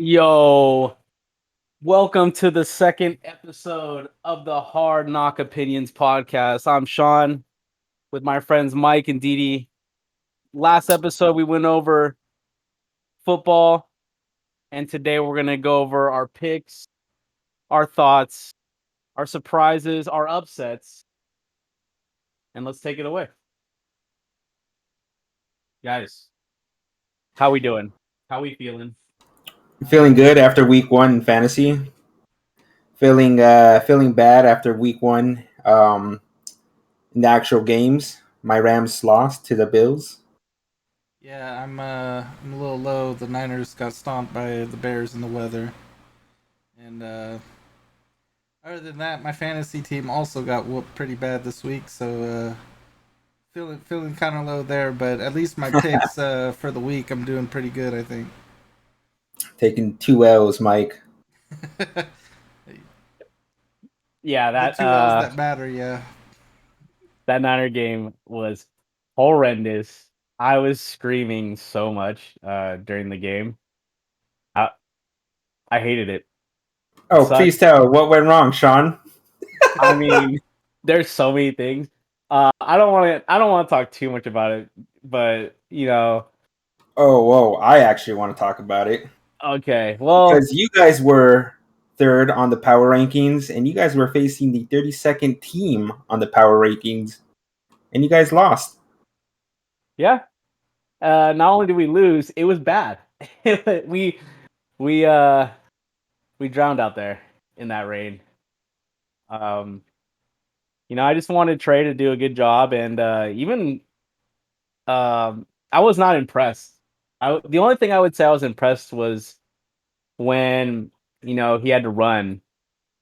Yo, welcome to the second episode of the Hard Knock Opinions podcast. I'm Sean with my friends Mike and Didi. Last episode, we went over football, and today we're going to go over our picks, our thoughts, our surprises, our upsets, and let's take it away. Guys, how we doing? How we feeling? Feeling good after week one in fantasy. Feeling bad after week one in the actual games. My Rams lost to the Bills. Yeah, I'm a little low. The Niners got stomped by the Bears in the weather, and other than that, my fantasy team also got whooped pretty bad this week. So feeling kind of low there, but at least my picks for the week, I'm doing pretty good, I think. Taking 2 L's, Mike. Yeah, The two L's that matter, yeah. that Niner game was horrendous. I was screaming so much during the game. I I hated it. Oh, Sucked. please tell what went wrong, Sean. I mean, there's so many things. I don't want to talk too much about it, but Oh, whoa! I actually want to talk about it okay. Well, because you guys were third on the power rankings, and you guys were facing the 32nd team on the power rankings, and you guys lost. yeah. Not only did we lose, it was bad. we we uh we drowned out there in that rain. Um, I just wanted Trey to do a good job, and even I was not impressed. The only thing I would say I was impressed was when he had to run.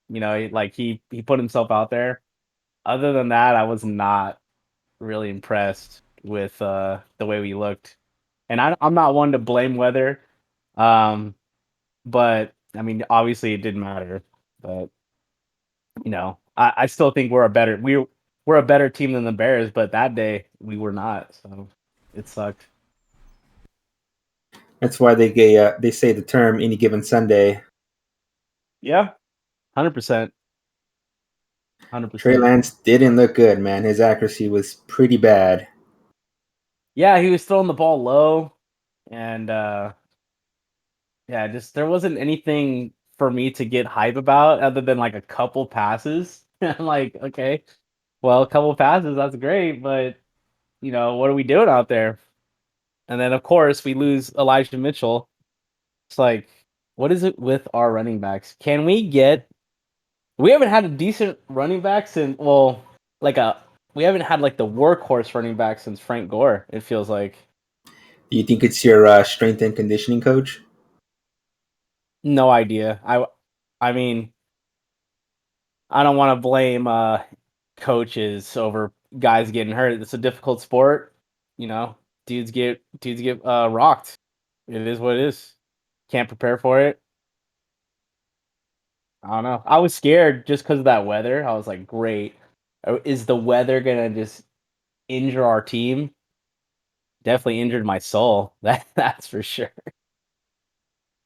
He put himself out there. Other than that, I was not really impressed with the way we looked. And I'm not one to blame weather, but I mean, obviously it didn't matter. But I still think we're a better team than the Bears. But that day we were not, so it sucked. That's why they say the term "any given Sunday." Yeah, 100%, Trey 100%. Lance didn't look good, man. His accuracy was pretty bad. Yeah, he was throwing the ball low, and yeah, just there wasn't anything for me to get hype about other than like a couple passes. I'm like, okay, well, a couple passes, that's great, but what are we doing out there? And then of course we lose Elijah Mitchell. It's like, what is it with our running backs? We haven't had a decent running back since we haven't had like the workhorse running back since Frank Gore, it feels like. Do you think it's your strength and conditioning coach? No idea. I mean, I don't want to blame coaches over guys getting hurt. It's a difficult sport, you know. Dudes get rocked. It is what it is. Can't prepare for it. I don't know. I was scared just because of that weather. I was like, great. Is the weather gonna just injure our team? Definitely injured my soul. That's for sure.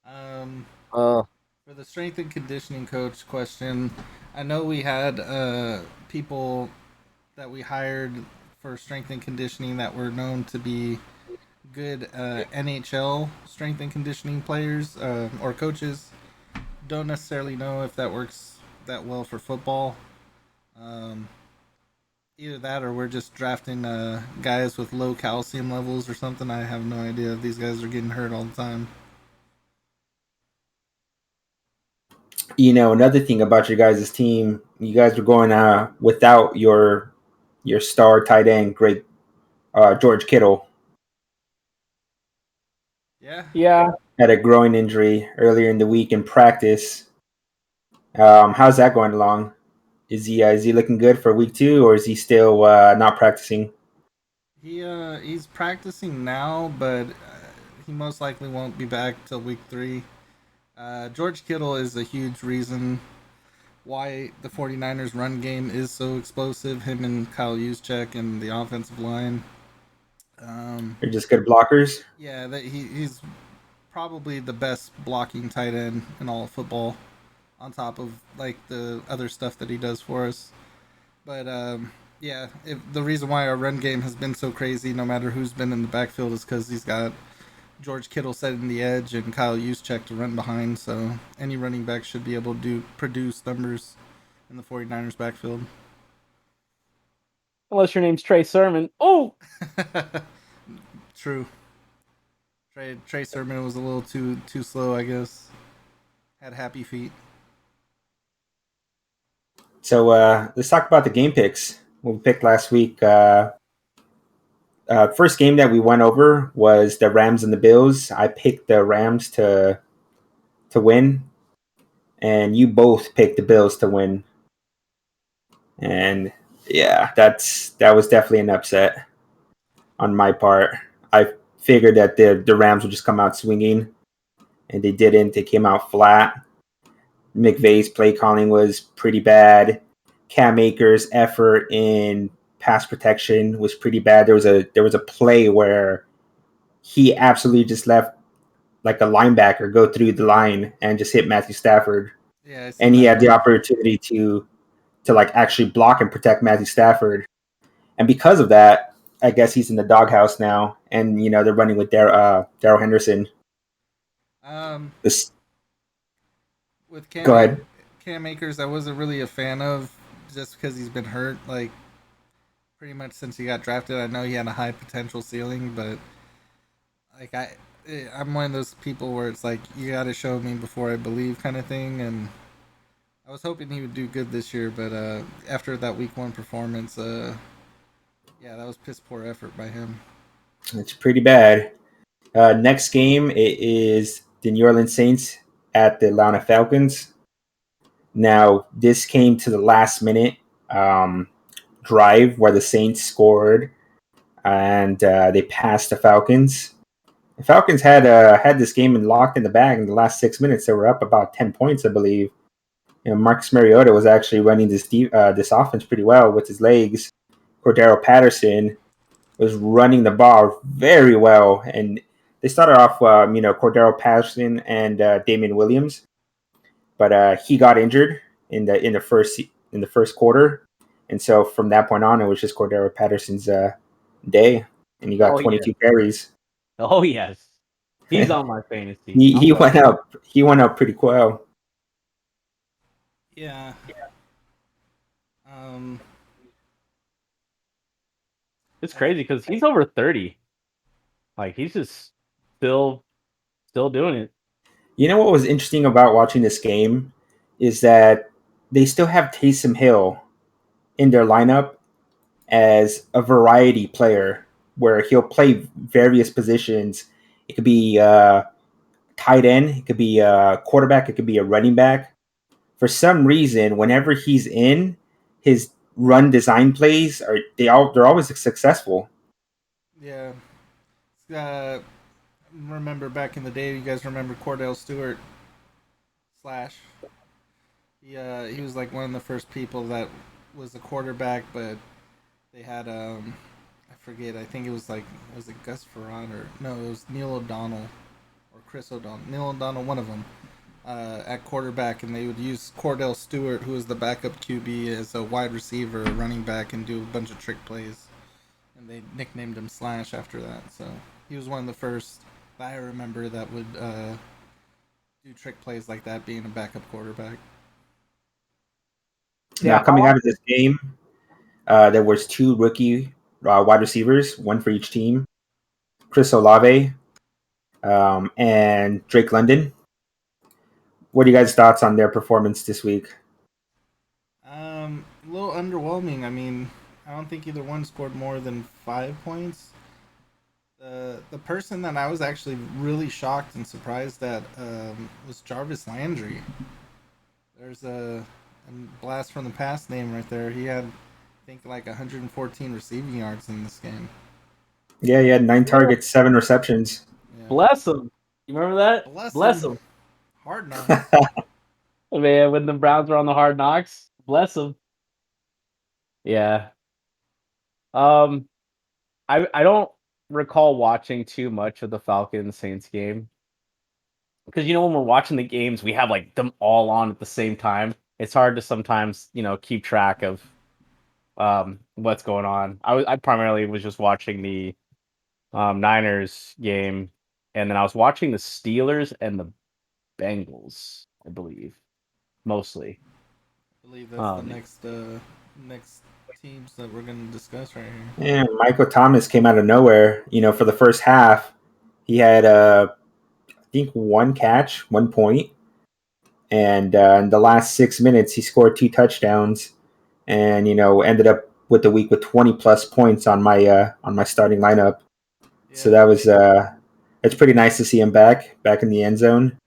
Um, Oh, for the strength and conditioning coach question, I know we had people that we hired for strength and conditioning that were known to be good NHL strength and conditioning players or coaches. Don't necessarily know if that works that well for football. Um, Either that or we're just drafting guys with low calcium levels or something. I have no idea if these guys are getting hurt all the time. Another thing about your guys' team, you guys were going without your star tight end, great George Kittle, Yeah. yeah. had a groin injury earlier in the week in practice. How's that going along? Is he looking good for week 2, or is he still not practicing? He's practicing now, but he most likely won't be back till week 3. George Kittle is a huge reason why the 49ers run game is so explosive. Him and Kyle Juszczyk and the offensive line. They're just good blockers. Yeah, that he's probably the best blocking tight end in all of football, on top of like the other stuff that he does for us. But yeah, the reason why our run game has been so crazy, no matter who's been in the backfield, is because he's got George Kittle setting the edge and Kyle Juszczyk to run behind. So any running back should be able to produce numbers in the 49ers backfield. Unless your name's Trey Sermon. Oh, True. Trey Sermon was a little too slow, I guess. Had happy feet. So let's talk about the game picks. What we picked last week. First game that we went over was the Rams and the Bills. I picked the Rams to win, and you both picked the Bills to win. And yeah, that was definitely an upset on my part. I figured that the Rams would just come out swinging, and they didn't. They came out flat. McVay's play calling was pretty bad. Cam Akers' effort in pass protection was pretty bad. There was a play where he absolutely just left like a linebacker go through the line and just hit Matthew Stafford. Yeah, and he had the opportunity to like actually block and protect Matthew Stafford. And because of that, I guess he's in the doghouse now, and they're running with Darrell Henderson. With Go ahead. Cam Akers, I wasn't really a fan of, just because he's been hurt like pretty much since he got drafted. I know he had a high potential ceiling, but like I'm one of those people where it's like you got to show me before I believe kind of thing, and I was hoping he would do good this year, but after that week 1 performance, yeah, that was piss poor effort by him. It's pretty bad. Next game it is the New Orleans Saints at the Atlanta Falcons. Now, this came to the last minute drive where the Saints scored, and they passed the Falcons. The Falcons had this game locked in the bag in the last 6 minutes. They were up about 10 points, I believe. Marcus Mariota was actually running this offense pretty well with his legs. Cordero Patterson was running the ball very well, and they started off, Cordero Patterson and Damian Williams, but he got injured in the first quarter, and so from that point on, it was just Cordero Patterson's day, and he got 22 carries. Oh yes, he's on my fantasy. he went up. He went up pretty well. Yeah. It's crazy because he's over 30. Like he's just still doing it. You know what was interesting about watching this game is that they still have Taysom Hill in their lineup as a variety player, where he'll play various positions. It could be tight end, it could be a quarterback, it could be a running back. For some reason, whenever he's in, his run design plays they're always successful. Yeah. Remember back in the day, you guys remember Cordell Stewart Slash? He was like one of the first people that was a quarterback, but they had I forget, I think it was like, was it Gus Ferron or no, it was Neil O'Donnell or Chris O'Donnell, Neil O'Donnell, one of them, at quarterback, and they would use Cordell Stewart, who was the backup QB, as a wide receiver, running back, and do a bunch of trick plays, and they nicknamed him Slash after that. So he was one of the first that I remember that would do trick plays like that, being a backup quarterback. Now, coming out of this game, there was 2 rookie wide receivers, one for each team. Chris Olave and Drake London. What are you guys' thoughts on their performance this week? A little underwhelming. I mean, I don't think either one scored more than 5 points. The person that I was actually really shocked and surprised at was Jarvis Landry. There's a blast from the past name right there. He had, I think, like 114 receiving yards in this game. Yeah, he had 9 targets, 7 receptions. Yeah. Bless him. You remember that? Bless him. Hard Knocks. Man, when the Browns were on the Hard Knocks, bless him. Yeah. I don't recall watching too much of the Falcons Saints game. because when we're watching the games, we have like them all on at the same time. It's hard to sometimes keep track of what's going on. I primarily was just watching the Niners game, and then I was watching the Steelers and the Bengals, I believe, mostly. I believe that's the Um, next teams that we're gonna discuss right here. And Michael Thomas came out of nowhere. For the first half, he had I think one catch, 1 point, and in the last 6 minutes, he scored 2 touchdowns, and ended up with the week with 20 plus points on my starting lineup. So Yeah, that was it's pretty nice to see him back in the end zone.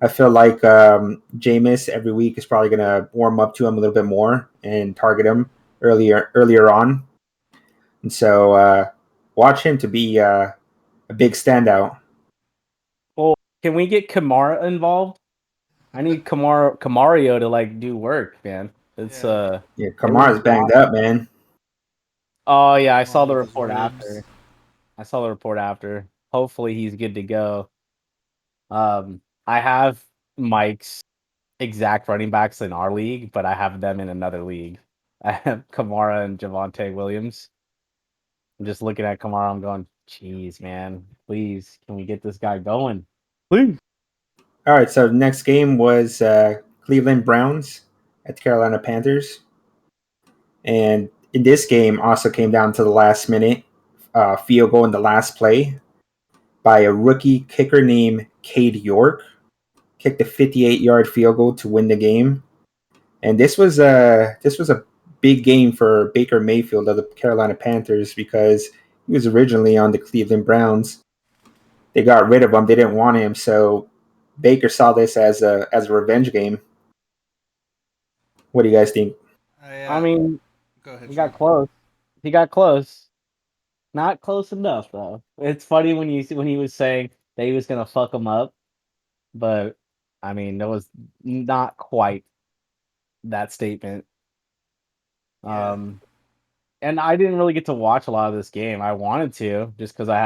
I feel like Jameis every week is probably going to warm up to him a little bit more and target him earlier on. And so watch him to be a big standout. well, can we get Kamara involved? I need Kamario to like do work, man. It's yeah. Yeah, it was Kamara's banged up, man. Oh yeah, I Come saw on the with his report ribs. after. I saw the report after. Hopefully he's good to go. I have Mike's exact running backs in our league, but I have them in another league. I have Kamara and Javante Williams. I'm just looking at Kamara. I'm going, "Jeez, man, please, can we get this guy going, please?" All right, so the next game was Cleveland Browns at the Carolina Panthers. And in this game, also came down to the last minute field goal in the last play by a rookie kicker named Cade York. Kicked a 58-yard field goal to win the game. And this was a big game for Baker Mayfield of the Carolina Panthers because he was originally on the Cleveland Browns. They got rid of him; they didn't want him, so Baker saw this as a revenge game. What do you guys think? I I mean, Go ahead, he Sean. got close. He got close. Not close enough though. It's funny when you see when he was saying that he was gonna fuck him up, but I mean, that was not quite that statement. Yeah, Um, and I didn't really get to watch a lot of this game. I wanted to just because I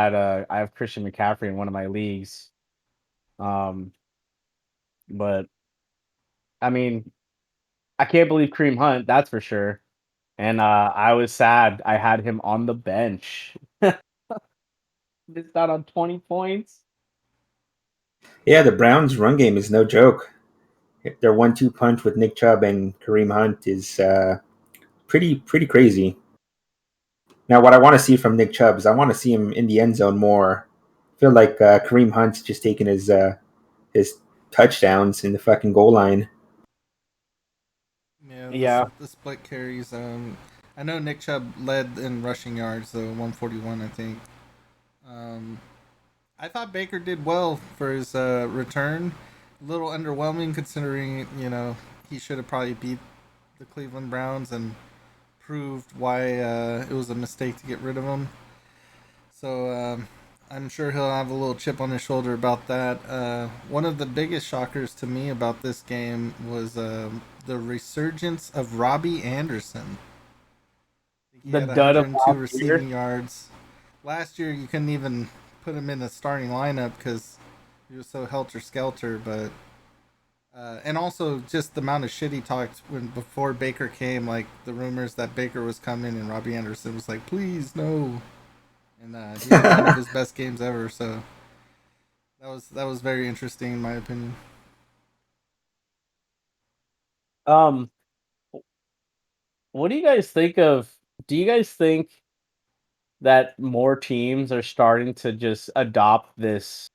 have Christian McCaffrey in one of my leagues. Um, but I mean, I can't believe Kareem Hunt, that's for sure. And I was sad. I had him on the bench. Missed out on 20 points. Yeah, the Browns' run game is no joke. Their 1-2 punch with Nick Chubb and Kareem Hunt is pretty crazy. Now, what I want to see from Nick Chubb is I want to see him in the end zone more. I feel like Kareem Hunt's just taking his touchdowns in the fucking goal line. yeah. Yeah. The split carries. I know Nick Chubb led in rushing yards, though 141, I think. Um, I thought Baker did well for his return. A little underwhelming considering he should have probably beat the Cleveland Browns and proved why it was a mistake to get rid of him. So I'm sure he'll have a little chip on his shoulder about that. One of the biggest shockers to me about this game was the resurgence of Robbie Anderson. He The had dud of 102 last year. receiving yards. Last year, you couldn't even put him in the starting lineup because he was so helter skelter. But and also just the amount of shit he talked when before Baker came, like the rumors that Baker was coming, and Robbie Anderson was like, "Please no," and he had one of his best games ever. So that was very interesting in my opinion. Um, what do you guys think of? Do you guys think that more teams are starting to just adopt this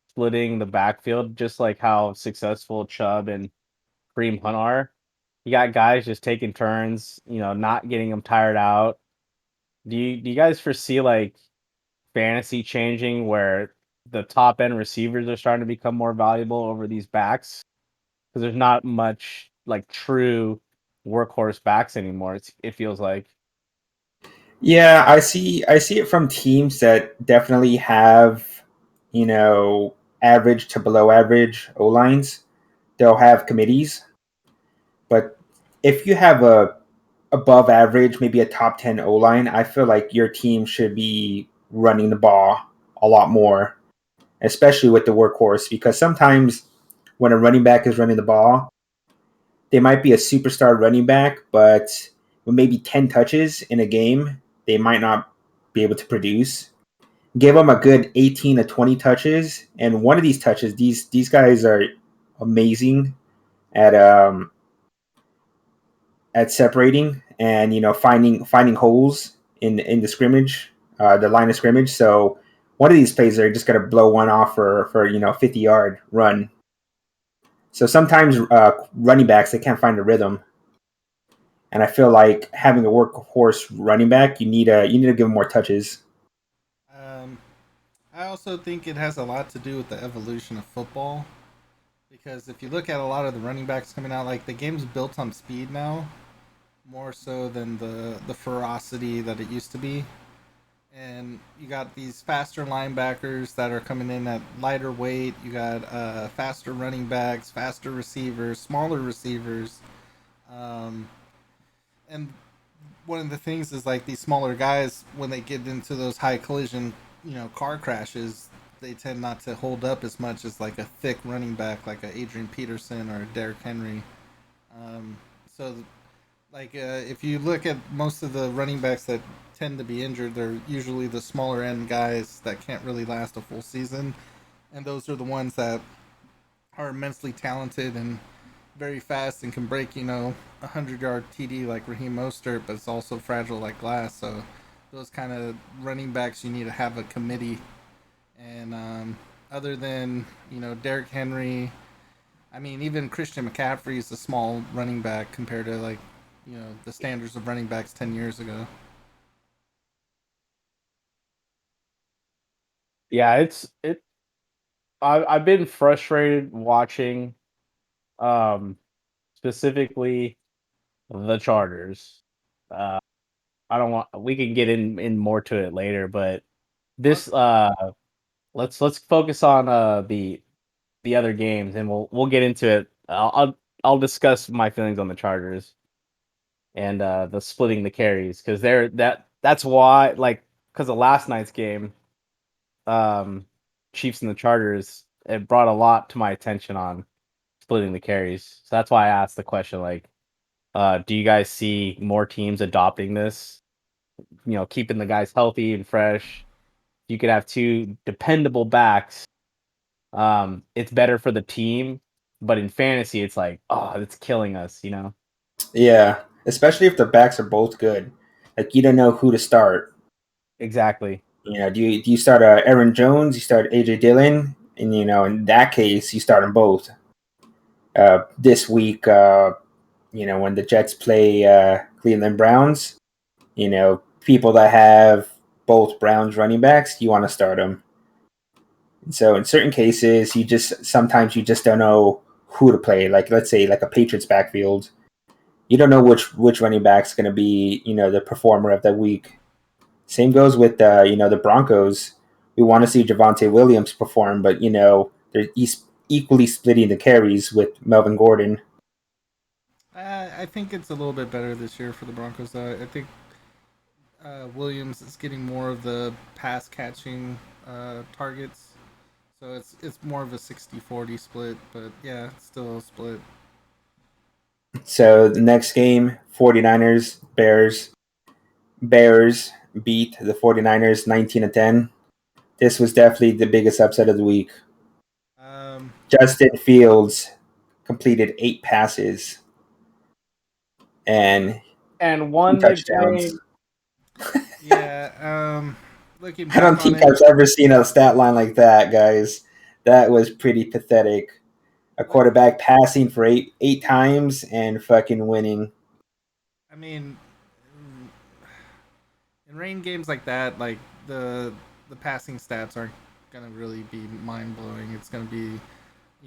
splitting the backfield, just like how successful Chubb and Kareem Hunt are? You got guys just taking turns, not getting them tired out. Do you guys foresee like fantasy changing where the top end receivers are starting to become more valuable over these backs? Because there's not much like true workhorse backs anymore. It feels like. Yeah, I see it from teams that definitely have, average to below average O lines. They'll have committees, but if you have a above average, maybe a top 10 O line, I feel like your team should be running the ball a lot more. especially with the workhorse, because sometimes when a running back is running the ball, they might be a superstar running back, but with maybe 10 touches in a game, they might not be able to produce. Give them a good 18 to 20 touches, and one of these touches, these guys are amazing at separating and finding holes in the scrimmage, the line of scrimmage. So one of these plays are just gonna blow one off for 50-yard run. So sometimes running backs, they can't find a rhythm, and I feel like having a workhorse running back, you need to give him more touches. Um, I also think it has a lot to do with the evolution of football because if you look at a lot of the running backs coming out, like the game's built on speed now more so than the ferocity that it used to be. And you got these faster linebackers that are coming in at lighter weight. You got faster running backs, faster receivers, smaller receivers. Um, and one of the things is like these smaller guys, when they get into those high collision, car crashes, they tend not to hold up as much as like a thick running back, like a Adrian Peterson or a Derrick Henry. So like if you look at most of the running backs that tend to be injured, they're usually the smaller end guys that can't really last a full season, and those are the ones that are immensely talented and very fast and can break 100-yard TD like Raheem Mostert, but it's also fragile like glass. So those kind of running backs you need to have a committee. And other than Derrick Henry, I mean even Christian McCaffrey is a small running back compared to like the standards of running backs 10 years ago. Yeah, I've been frustrated watching, um, specifically the Chargers. Uh, I don't want. We can get in more to it later, but this let's focus on the other games, and we'll get into it. I'll discuss my feelings on the Chargers and the splitting the carries because that's why because of last night's game, um, Chiefs and the Chargers, it brought a lot to my attention on splitting the carries. So that's why I asked the question like, do you guys see more teams adopting this? Keeping the guys healthy and fresh. You could have two dependable backs. It's better for the team, but in fantasy, it's like, oh, it's killing us. Yeah, especially if the backs are both good. Like you don't know who to start. Exactly. Do you start Aaron Jones? You start AJ Dillon, and in that case, you start them both. This week, when the Jets play Cleveland Browns, people that have both Browns running backs, you want to start them. And so in certain cases, sometimes you just don't know who to play. Like let's say like a Patriots backfield, you don't know which running back's going to be the performer of that week. Same goes with the Broncos. We want to see Javonte Williams perform, but he's equally splitting the carries with Melvin Gordon. I think it's a little bit better this year for the Broncos. I think Williams is getting more of the pass catching targets. So it's more of a 60-40 split, but yeah, it's still a split. So the next game, 49ers, Bears. Bears beat the 49ers 19-10. This was definitely the biggest upset of the week. Um, Justin Fields completed 8 passes and And 2 won the touchdowns. game. yeah. Looking I don't back on think it, I've ever seen a stat line like that, guys. That was pretty pathetic. A look, quarterback passing for eight times and fucking winning. I mean, in rain games like that, like the passing stats aren't gonna really be mind blowing. It's gonna be,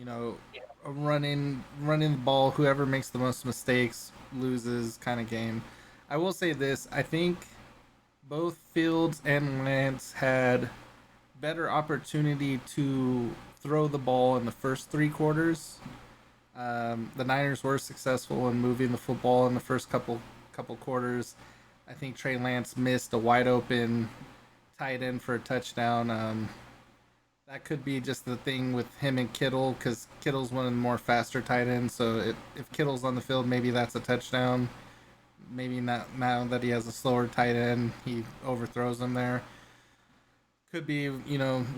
a running the ball. Whoever makes the most mistakes loses kind of game. I will say this: I think both Fields and Lance had better opportunity to throw the ball in the first 3 quarters. The Niners were successful in moving the football in the first couple quarters. I think Trey Lance missed a wide open tight end for a touchdown. That could be just the thing with him and Kittle, because Kittle's one of the more faster tight ends. So if Kittle's on the field, maybe that's a touchdown. Maybe not now that he has a slower tight end, he overthrows him there. Could be,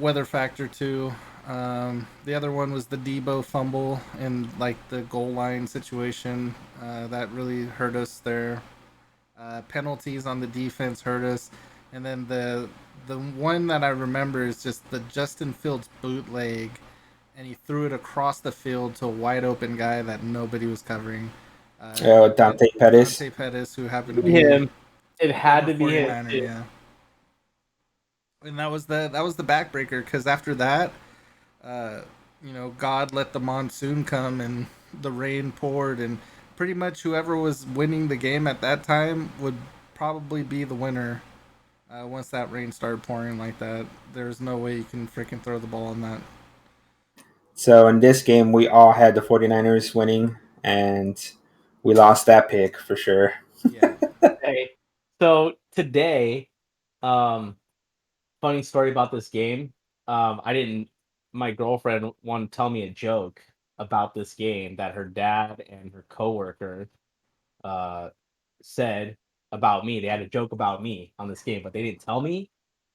weather factor too. The other one was the Debo fumble and like the goal line situation. That really hurt us there. Penalties on the defense hurt us, and then the one that I remember is just the Justin Fields bootleg, and he threw it across the field to a wide open guy that nobody was covering. Dante Pettis. Dante Pettis, who happened to be him. It a had former to be him. 49er, Too. yeah. And that was the backbreaker, because after that, God let the monsoon come and the rain poured, and pretty much whoever was winning the game at that time would probably be the winner. Once that rain started pouring like that, there's no way you can freaking throw the ball in that. So in this game, we all had the 49ers winning, and we lost that pick for sure. Yeah. Okay. So today, funny story about this game. My girlfriend wanted to tell me a joke about this game that her dad and her coworker said about me. They had a joke about me on this game, but they didn't tell me.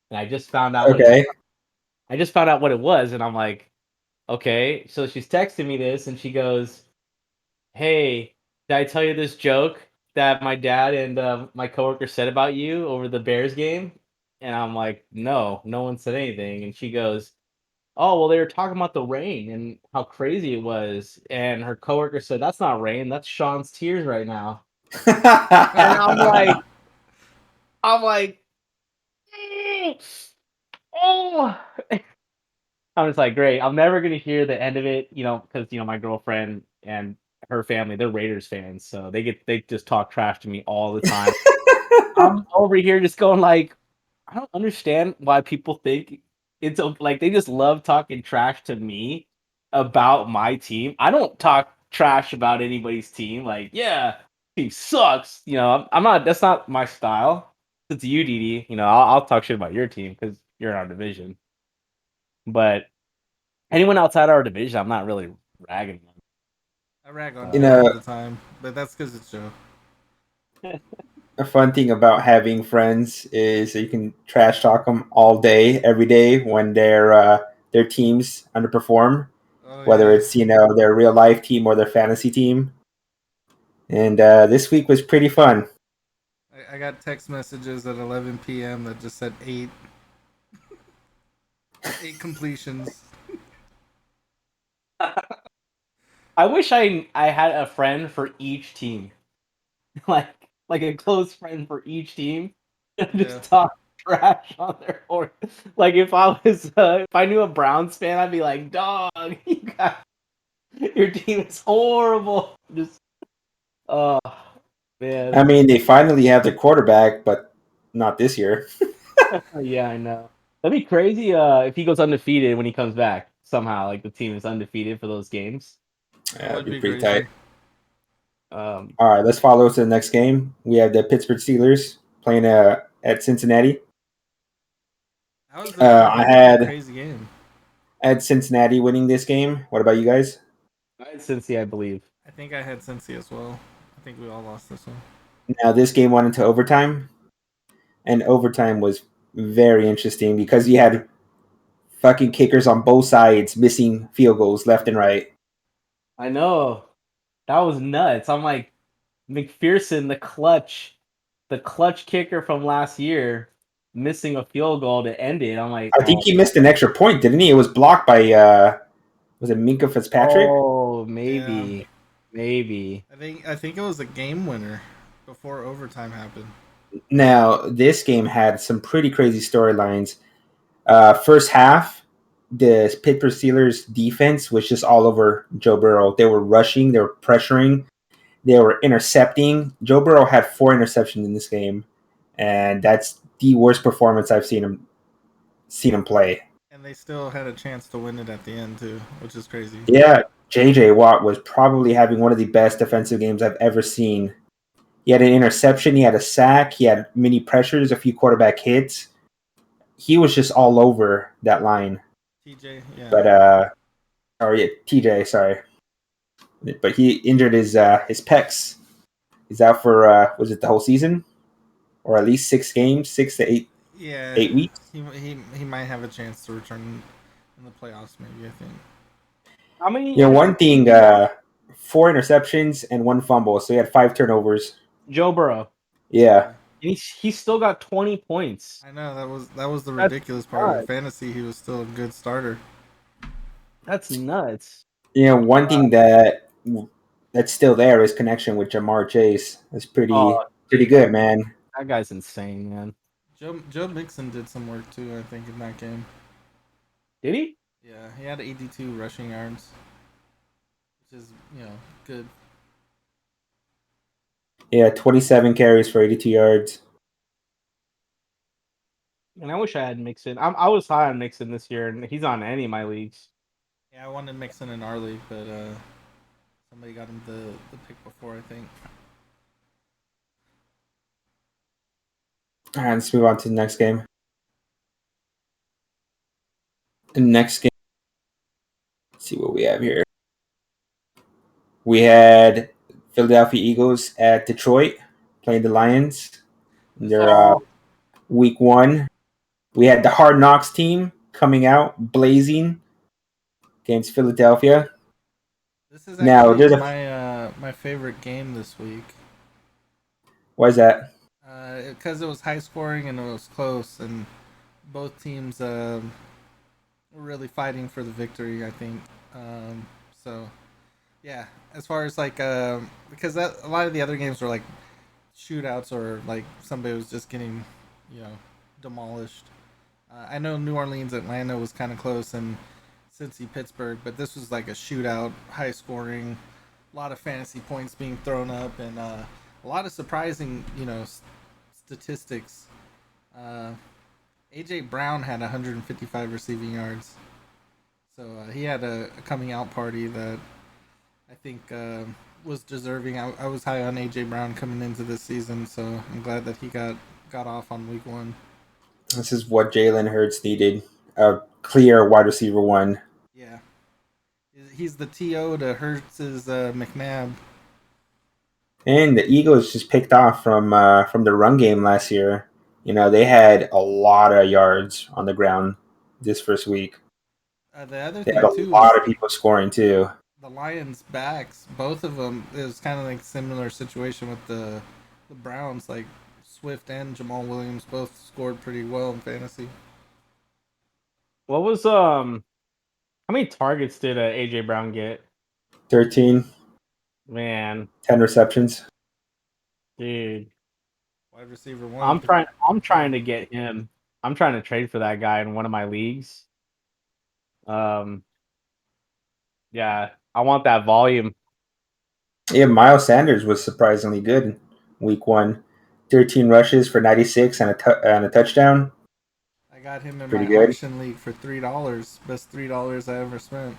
And I just found out what it was, and I'm like, okay. So she's texting me this, and she goes, "Hey, did I tell you this joke that my dad and my coworker said about you over the Bears game?" And I'm like, "No, no one said anything." And she goes, "Oh, well, they were talking about the rain and how crazy it was." And her coworker said, "That's not rain. That's Sean's tears right now." And I'm like, oh. I'm just like, great. I'm never gonna hear the end of it, because my girlfriend and her family, they're Raiders fans, so they just talk trash to me all the time. I'm over here just going like, I don't understand why people think it's like they just love talking trash to me about my team. I don't talk trash about anybody's team. Like, yeah, team sucks. I'm not. That's not my style. It's you, DD. I'll talk shit about your team because you're in our division. But anyone outside our division, I'm not really ragging them. I rag on You Joe know- all the time, but that's because it's Joe. A fun thing about having friends is that you can trash talk them all day, every day when their teams underperform, Oh, whether yeah. it's their real life team or their fantasy team. And this week was pretty fun. I got text messages at 11 p.m. that just said 8 completions. I wish I had a friend for each team, like a close friend for each team, and Yeah. just talk trash on their horse. Like if I knew a Browns fan, I'd be like, "Dog, your team is horrible." Just, oh man. I mean, they finally have their quarterback, but not this year. Yeah, I know. That'd be crazy. If he goes undefeated when he comes back somehow, like the team is undefeated for those games. That'd Would be pretty tight. Um, All right, let's follow to the next game. We have the Pittsburgh Steelers playing at Cincinnati. That was I a had crazy game. Cincinnati winning this game. What about you guys? I had Cincy, I believe. I think I had Cincy as well. I think we all lost this one. Now this game went into overtime, and overtime was very interesting because you had fucking kickers on both sides missing field goals left and right. I know. That was nuts. I'm like, McPherson, the clutch kicker from last year, missing a field goal to end it. I'm like, I think he missed an extra point, didn't he? It was blocked by was it Minka Fitzpatrick? Oh, maybe. I think it was a game winner before overtime happened. Now this game had some pretty crazy storylines. First half, the Pittsburgh Steelers defense was just all over Joe Burrow. They were rushing, they were pressuring, they were intercepting. Joe Burrow had 4 interceptions in this game, and that's the worst performance I've seen him play. And they still had a chance to win it at the end too, which is crazy. Yeah, J.J. Watt was probably having one of the best defensive games I've ever seen. He had an interception, he had a sack, he had many pressures, a few quarterback hits. He was just all over that line. TJ, yeah. But TJ, sorry. But he injured his pecs. He's out for was it the whole season, or at least 6 games, 6 to 8 Yeah, 8 weeks. he might have a chance to return in the playoffs. Maybe I think. How many? You know, one thing, 4 interceptions and 1 fumble, so he had 5 turnovers. Joe Burrow. Yeah, And he's still got 20 points. I know that was the That's ridiculous part. In nuts. fantasy, he was still a good starter. That's nuts. you know, one thing that's still there is connection with Jamar Chase. That's pretty Oh, pretty dude, good, man. that guy's insane, man. Joe Mixon did some work too. I think in that game. Did he? Yeah, he had 82 rushing yards, which is good. Yeah, 27 carries for 82 yards. And I wish I had Mixon. I was high on Mixon this year, and he's on any of my leagues. Yeah, I wanted Mixon in our league, but somebody got him the pick before, I think. All right, let's move on to the next game. The next game. Let's see what we have here. We had Philadelphia Eagles at Detroit playing the Lions. They're week 1. We had the Hard Knocks team coming out blazing against Philadelphia. This is Now, actually there's my favorite game this week. Why is that? Because it was high scoring and it was close, and both teams were really fighting for the victory. I think. So, yeah. As far as because a lot of the other games were like shootouts or like somebody was just getting, demolished. I know New Orleans Atlanta was kind of close, and Cincy Pittsburgh, but this was like a shootout, high scoring, a lot of fantasy points being thrown up, and a lot of surprising, statistics. AJ Brown had 155 receiving yards, so he had a coming out party that I think was deserving. I was high on AJ Brown coming into this season, so I'm glad that he got off on week 1. This is what Jalen Hurts needed. A clear wide receiver 1. Yeah, he's the TO to Hurts' McNabb. And the Eagles just picked off from the run game last year. You know, they had a lot of yards on the ground this first week. The other They thing had a too lot is of people scoring too. the Lions' backs. Both of them. It was kind of like similar situation with the Browns. Like Swift and Jamal Williams both scored pretty well in fantasy. What was how many targets did AJ Brown get? 13, Man, 10 receptions. dude, Wide receiver 1. I'm trying to get him. I'm trying to trade for that guy in one of my leagues. Yeah, I want that volume. Yeah, Miles Sanders was surprisingly good week 1. 13 rushes for 96 and a touchdown. I got him in Pretty my good. auction league for $3. Best $3 I ever spent.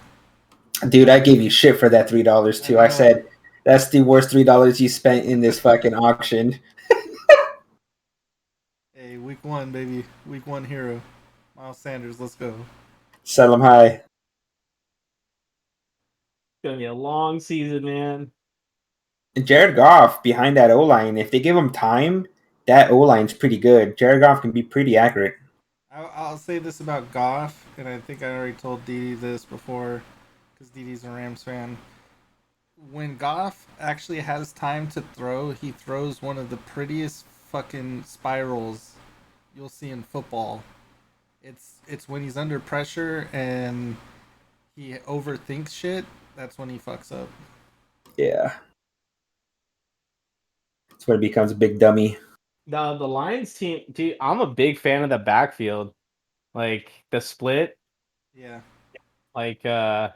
Dude, I gave you shit for that $3 too. I said that's the worst $3 you spent in this fucking auction. Hey, week 1, baby. Week 1 hero. Miles Sanders, let's go. Sell them high. It's gonna be a long season, man. And Jared Goff behind that O-line, if they give him time, that O-line's pretty good. Jared Goff can be pretty accurate. I'll say this about Goff, and I think I already told Didi this before, because Didi's a Rams fan. When Goff actually has time to throw, he throws one of the prettiest fucking spirals you'll see in football. It's when he's under pressure and he overthinks shit. That's when he fucks up. Yeah. That's when it becomes a big dummy. The Lions team, dude, I'm a big fan of the backfield. Like the split. Yeah. Like I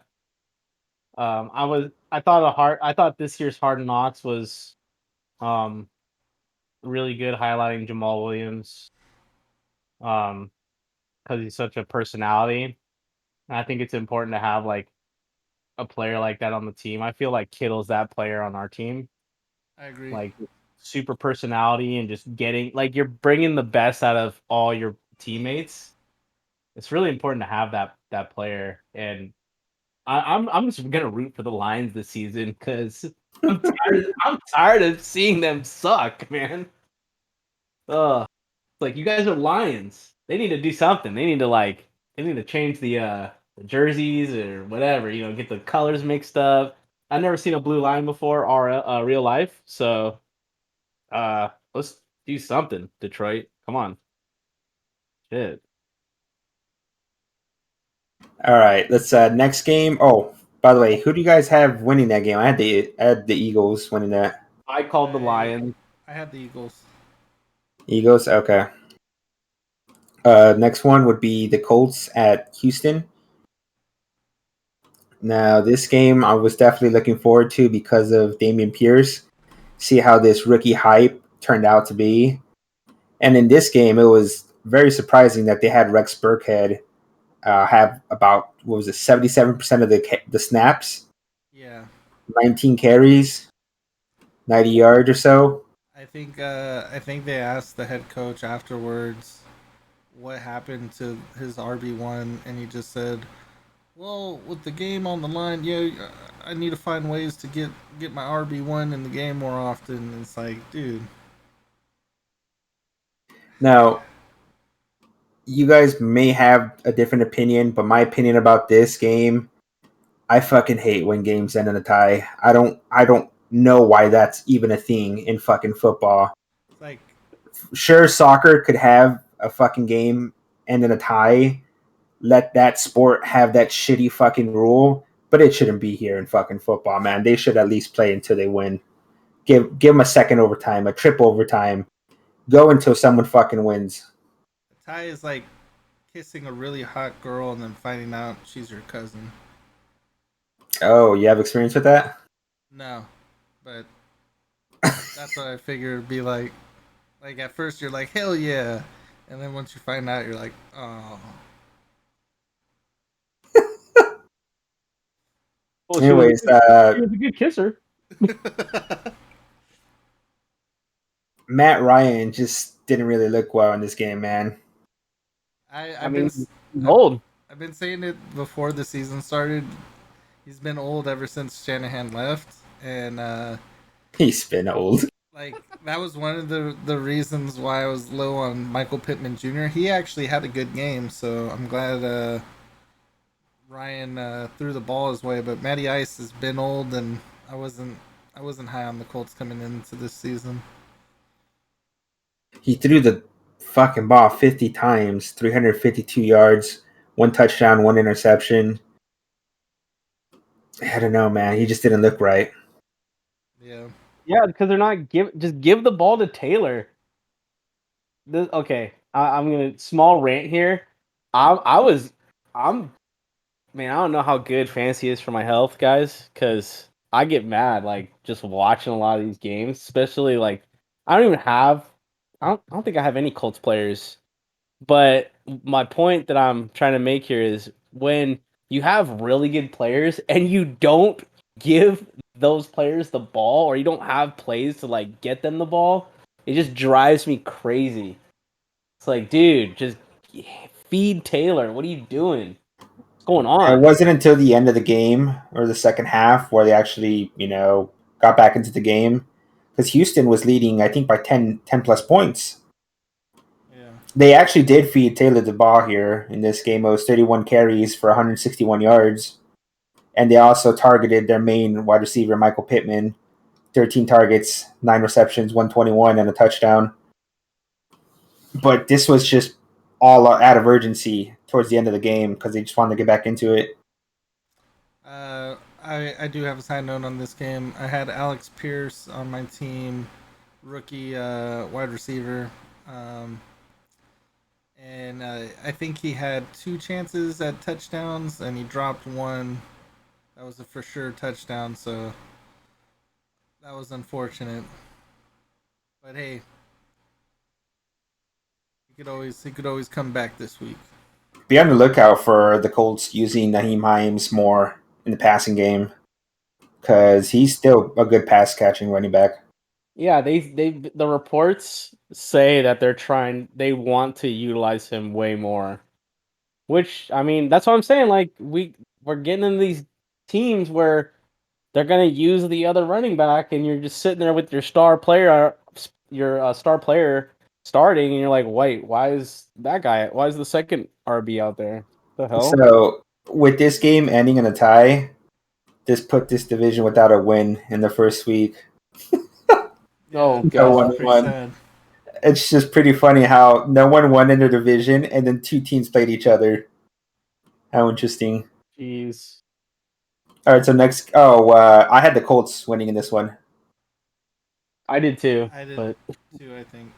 thought this year's Hard Knocks was really good, highlighting Jamal Williams. Because he's such a personality. And I think it's important to have like a player like that on the team. I feel like Kittle's that player on our team. I agree. Like super personality and just getting like you're bringing the best out of all your teammates. It's really important to have that player, and I'm just gonna root for the Lions this season because I'm tired of seeing them suck, man. Ugh. It's like you guys are Lions. They need to do something. They need to change the jerseys or whatever. Get the colors mixed up. I've never seen a blue line before or real life. So let's do something, Detroit. Come on, shit. All right, let's next game. Oh, by the way, who do you guys have winning that game? I had the Eagles winning that. I called the Lions. I had the Eagles. Eagles, okay. Next one would be the Colts at Houston. Now, this game I was definitely looking forward to because of Damian Pierce. See how this rookie hype turned out to be. And in this game, it was very surprising that they had Rex Burkhead have about, 77% of the snaps, Yeah, 19 carries, 90 yards or so. I think they asked the head coach afterwards what happened to his RB1, and he just said, "Well, with the game on the line, yeah, I need to find ways to get my RB1 in the game more often." It's like, dude. Now, you guys may have a different opinion, but my opinion about this game, I fucking hate when games end in a tie. I don't know why that's even a thing in fucking football. Like, Sure, soccer could have a fucking game end in a tie. Let that sport have that shitty fucking rule, but it shouldn't be here in fucking football, man. They should at least play until they win. Give them a second overtime, a triple overtime. Go until someone fucking wins. a tie is like kissing a really hot girl and then finding out she's your cousin. Oh, you have experience with that? No, but that's what I figured it'd be like. Like, at first you're like, hell yeah, and then once you find out, you're like, oh. Well, Anyways, she was a good kisser. Matt Ryan just didn't really look well in this game, man. I've mean, been he's old. I've been saying it before the season started. He's been old ever since Shanahan left, and He's been old. like, that was one of the reasons why I was low on Michael Pittman Jr. He actually had a good game, so I'm glad Ryan threw the ball his way. But Matty Ice has been old, and I wasn't high on the Colts coming into this season. He threw the fucking ball 50 times, 352 yards, one touchdown, one interception. I don't know, man. He just didn't look right. Yeah. Yeah, because they're not just give the ball to Taylor. Okay, I'm gonna small rant here. I'm man, I don't know how good fantasy is for my health, guys, because I get mad like just watching a lot of these games, especially like I don't think I have any Colts players. But my point that I'm trying to make here is when you have really good players and you don't give those players the ball or you don't have plays to like get them the ball, it just drives me crazy. It's like, dude, just feed Taylor. What are you doing? What's going It on? wasn't until the end of the game or the second half where they actually, got back into the game. Because Houston was leading, I think, by 10 plus points. Yeah. They actually did feed Taylor the ball here in this game. It was 31 carries for 161 yards. And they also targeted their main wide receiver, Michael Pittman, 13 targets, 9 receptions, 121, and a touchdown. But this was just all out of urgency towards the end of the game because they just wanted to get back into it. I do have a side note on this game. I had Alex Pierce on my team, rookie wide receiver, and I think he had 2 chances at touchdowns, and he dropped one. That was a for sure touchdown, so that was unfortunate. But hey, he could always come back this week. Be on the lookout for the Colts using Naheem Hines more in the passing game because he's still a good pass catching running back. Yeah, the reports say that they want to utilize him way more. Which I mean, that's what I'm saying. Like we're getting in these teams where they're gonna use the other running back, and you're just sitting there with your star player, starting, and you're like, wait, why is that guy? Why is the second RB out there? The hell? So with this game ending in a tie, this put this division without a win in the first week. Oh, Yeah, No God. one that's pretty won. sad. It's just pretty funny how no one won in the division, and then two teams played each other. How interesting. Jeez. All right, so next. I had the Colts winning in this one. I did too, I did but too, I think.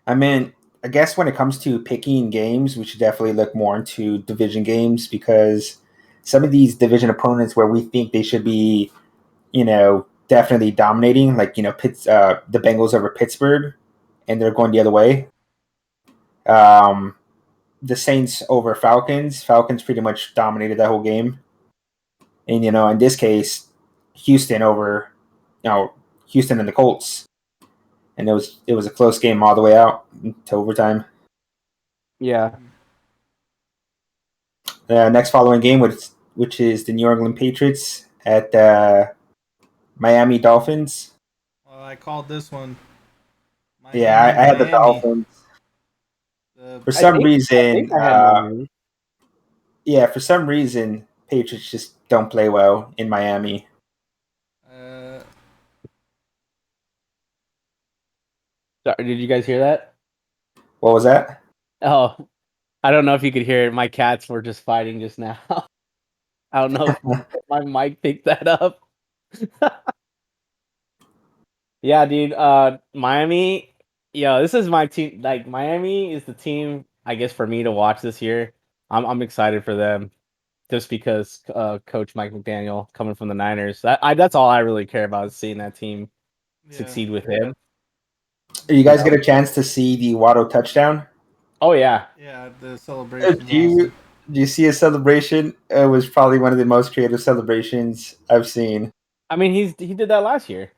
I mean, I guess when it comes to picking games, we should definitely look more into division games because some of these division opponents where we think they should be, definitely dominating, like the Bengals over Pittsburgh, and they're going the other way. Um, the Saints over Falcons. Falcons pretty much dominated that whole game, and in this case, Houston over, Houston and the Colts, and it was a close game all the way out to overtime. yeah. The next following game, which is the New England Patriots at Miami Dolphins. Well, I called this one. Yeah, I had the Miami. Dolphins. The For I some think reason, I had Miami. Patriots just don't play well in Miami. uh, Sorry, did you guys hear that? What was that? Oh, I don't know if you could hear it. My cats were just fighting just now. I don't know if my mic picked that up. Yeah, dude. Miami. Yo, this is my team. Like Miami is the team, I guess, for me to watch this year. I'm excited for them, just because Coach Mike McDaniel coming from the Niners. That's all I really care about is seeing that team yeah. succeed with him. You guys get a chance to see the Waddle touchdown? Oh yeah, Yeah, the celebration. Do you see a celebration? It was probably one of the most creative celebrations I've seen. I mean he did that last year.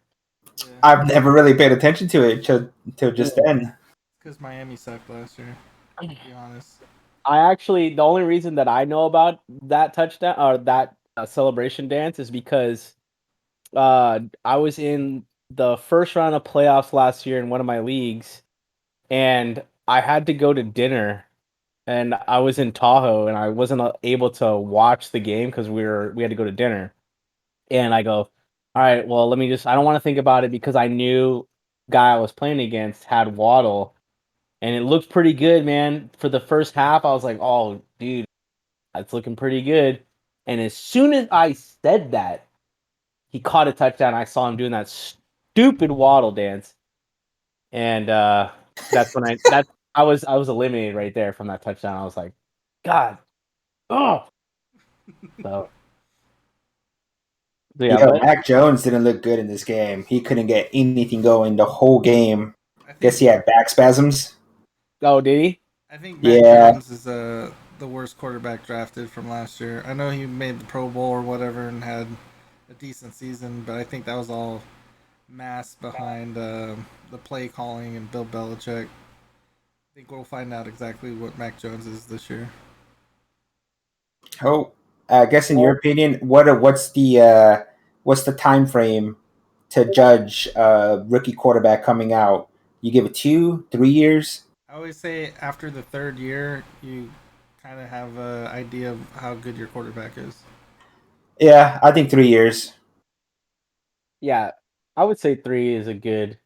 Yeah, I've never really paid attention to it till just then. because Miami sucked last year. To be honest. I actually the only reason that I know about that touchdown or that celebration dance is because I was in the first round of playoffs last year in one of my leagues, and I had to go to dinner, and I was in Tahoe, and I wasn't able to watch the game because we had to go to dinner, and I go, all right, well let me just I don't want to think about it because I knew guy I was playing against had Waddle, and it looked pretty good, man. For the first half, I was like, oh dude, that's looking pretty good, and as soon as I said that, he caught a touchdown. I saw him doing that stupid Waddle dance, and that's when I was eliminated right there from that touchdown. I was like, God, oh, so yeah, Yeah, but Mac Jones didn't look good in this game. He couldn't get anything going the whole game. I think. Guess he had back spasms. oh, did he? I think Mac Yeah. Jones is the worst quarterback drafted from last year. I know he made the Pro Bowl or whatever and had a decent season, but I think that was all mass behind the play calling and Bill Belichick. I think we'll find out exactly what Mac Jones is this year. Oh, I guess in your opinion, what's the time frame to judge a rookie quarterback coming out? You give it 2, 3 years? I always say after the third year, you kind of have an idea of how good your quarterback is. Yeah, I think 3 years. Yeah, I would say 3 is a good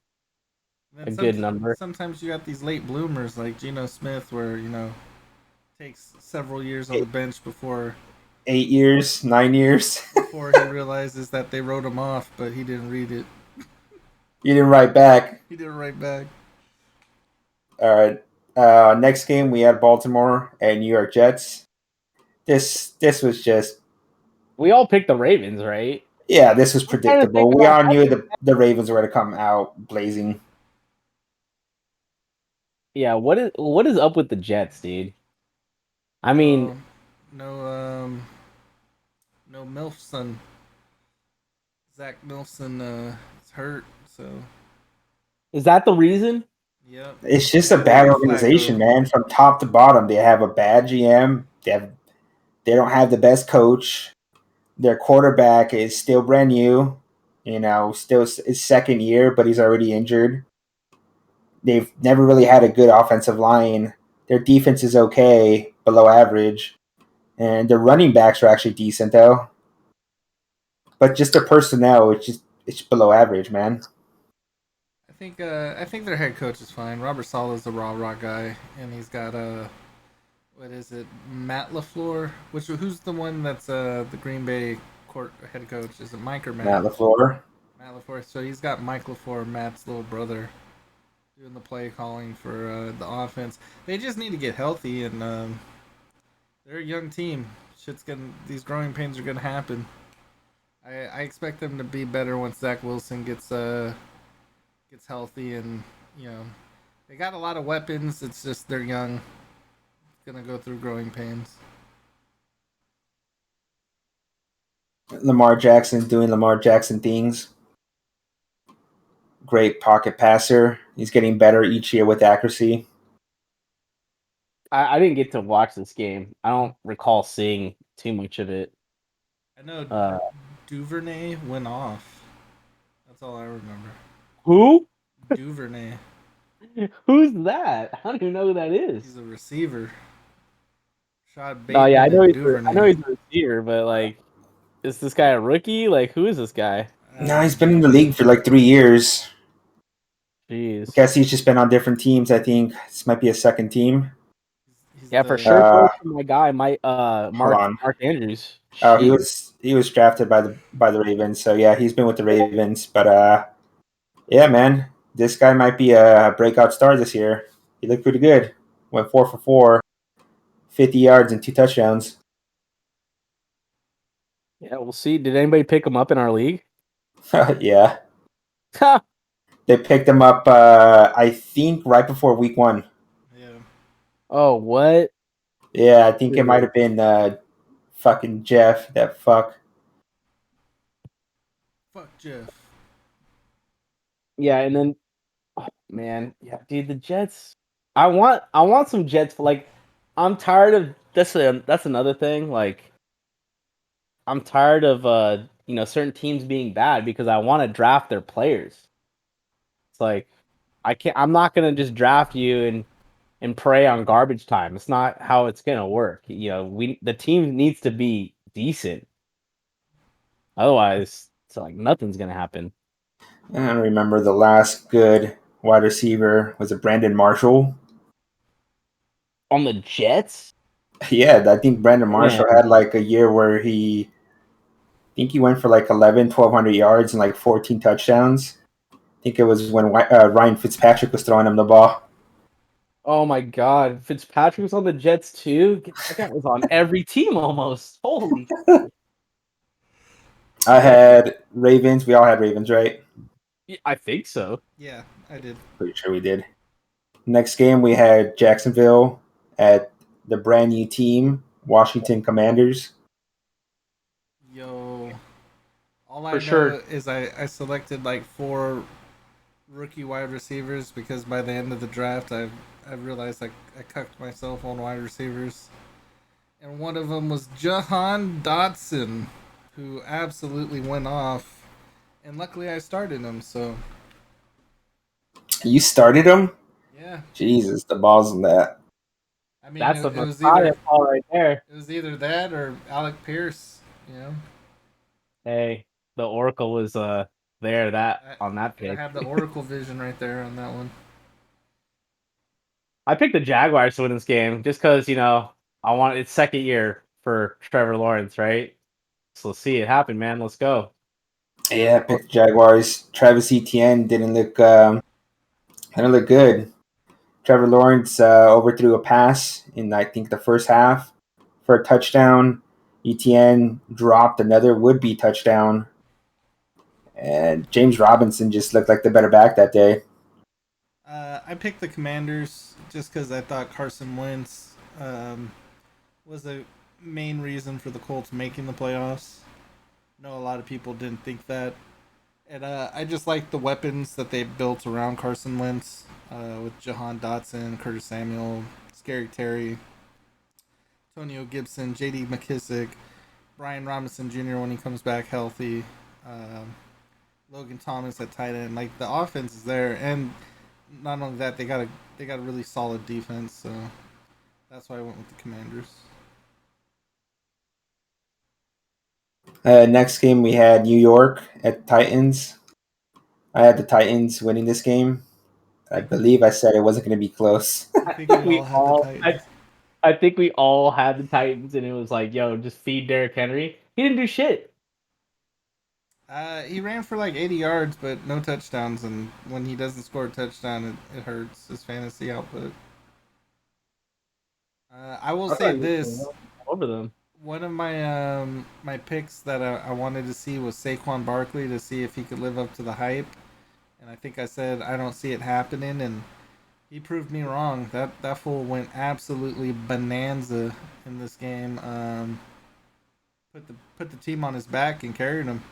number. Sometimes you got these late bloomers like Geno Smith, where takes several years on Eight. the bench before 8 years, 9 years. before he realizes that they wrote him off, but he didn't read it. You didn't write back. He didn't write back. All right. Next game we had Baltimore and New York Jets. This was just We all picked the Ravens, right? this was I'm trying to predictable. think We about all knew the Ravens were going to come out blazing. Yeah, what is up with the Jets, dude? I mean, no Milfson. Zach Milfson is hurt, so is that the reason? Yep. It's just a bad Joe organization, Flacco. man. From top to bottom, they have a bad GM. They don't have the best coach. Their quarterback is still brand new. Still his second year, but he's already injured. They've never really had a good offensive line. Their defense is okay, below average, and their running backs are actually decent though. But just their personnel, it's below average, man. I think their head coach is fine. Robert Sala's a raw guy, and he's got what is it, Matt LaFleur? Who's the one that's the Green Bay head coach? Is it Mike or Matt? Matt LaFleur. Matt LaFleur. So he's got Mike LaFleur, Matt's little brother, doing the play calling for the offense. They just need to get healthy, and they're a young team. These growing pains are gonna happen. I expect them to be better once Zach Wilson gets healthy, and they got a lot of weapons. It's just they're young. It's gonna go through growing pains. Lamar Jackson doing Lamar Jackson things. Great pocket passer. He's getting better each year with accuracy. I didn't get to watch this game. I don't recall seeing too much of it. I know Uh, Duvernay went off. That's all I remember. who? Duvernay. Who's that? I don't even know who that is. He's a receiver. Shot Oh Bateman yeah, I know and I Duvernay. know he's a receiver, but like, is this guy a rookie? Like, who is this guy? No, he's been in the league for like 3 years. Jeez. Guess he's just been on different teams. I think this might be a second team. He's Yeah, for the- sure. Goes to my guy, Mark on. Mark Andrews. Oh, Jeez. he was drafted by the Ravens. So yeah, he's been with the Ravens. But yeah, man, this guy might be a breakout star this year. He looked pretty good. Went 4 for 4, 50 yards and 2 touchdowns. Yeah, we'll see. Did anybody pick him up in our league? Yeah, Ha! they picked him up. I think right before week 1. Yeah. Oh, what? Yeah, I think it might have been fucking Jeff. That fuck. Fuck Jeff. Yeah, and then, oh, man, yeah, dude, the Jets. I want some Jets. I'm tired of this. That's another thing. Like, I'm tired of certain teams being bad because I want to draft their players. It's like I'm not gonna just draft you and prey on garbage time. It's not how it's gonna work. The team needs to be decent. Otherwise, it's like nothing's gonna happen. I don't remember the last good wide receiver. Was it Brandon Marshall? On the Jets? Yeah, I think Brandon Marshall Man. had like a year where I think he went for like 1,200 yards and like 14 touchdowns. I think it was when Ryan Fitzpatrick was throwing him the ball. Oh my God, Fitzpatrick was on the Jets too. That guy was on every team almost. Holy! I had Ravens. We all had Ravens, right? I think so. Yeah, I did. Pretty sure we did. Next game, we had Jacksonville at the brand new team, Washington Commanders. Yo. All I For know sure. is I selected like 4 rookie wide receivers because by the end of the draft I realized I cucked myself on wide receivers. And one of them was Jahan Dotson, who absolutely went off. And luckily I started him, so You started him? yeah. Jesus, the balls on that. I mean, That's it a was Messiah either call right there. that or Alec Pierce. Hey, the Oracle was there on that I pick. have the Oracle vision right there on that one. I picked the Jaguars to win this game just because I want it's second year for Trevor Lawrence, right? So let's see it happen, man. Let's go. Yeah, I picked the Jaguars. Travis Etienne didn't look good. Trevor Lawrence overthrew a pass in I think the first half for a touchdown. Etienne dropped another would-be touchdown, and James Robinson just looked like the better back that day. I picked the Commanders just because I thought Carson Wentz was the main reason for the Colts making the playoffs. I know a lot of people didn't think that. And I just like the weapons that they built around Carson Wentz with Jahan Dotson, Curtis Samuel, Scary Terry, Antonio Gibson, J.D. McKissick, Brian Robinson Jr. when he comes back healthy, um, Logan Thomas at tight end. Like the offense is there, and not only that, they got a really solid defense. So that's why I went with the Commanders. Next game we had New York at Titans. I had the Titans winning this game. I believe I said it wasn't going to be close. I think we all had the Titans. I think we all had the Titans, and it was like, yo, just feed Derrick Henry. He didn't do shit. He ran for like 80 yards, but no touchdowns. And when he doesn't score a touchdown, it hurts his fantasy output. I will say this: Over them. one of my picks that I wanted to see was Saquon Barkley to see if he could live up to the hype, and I think I said I don't see it happening, and he proved me wrong. That fool went absolutely bonanza in this game. Put the team on his back and carried him.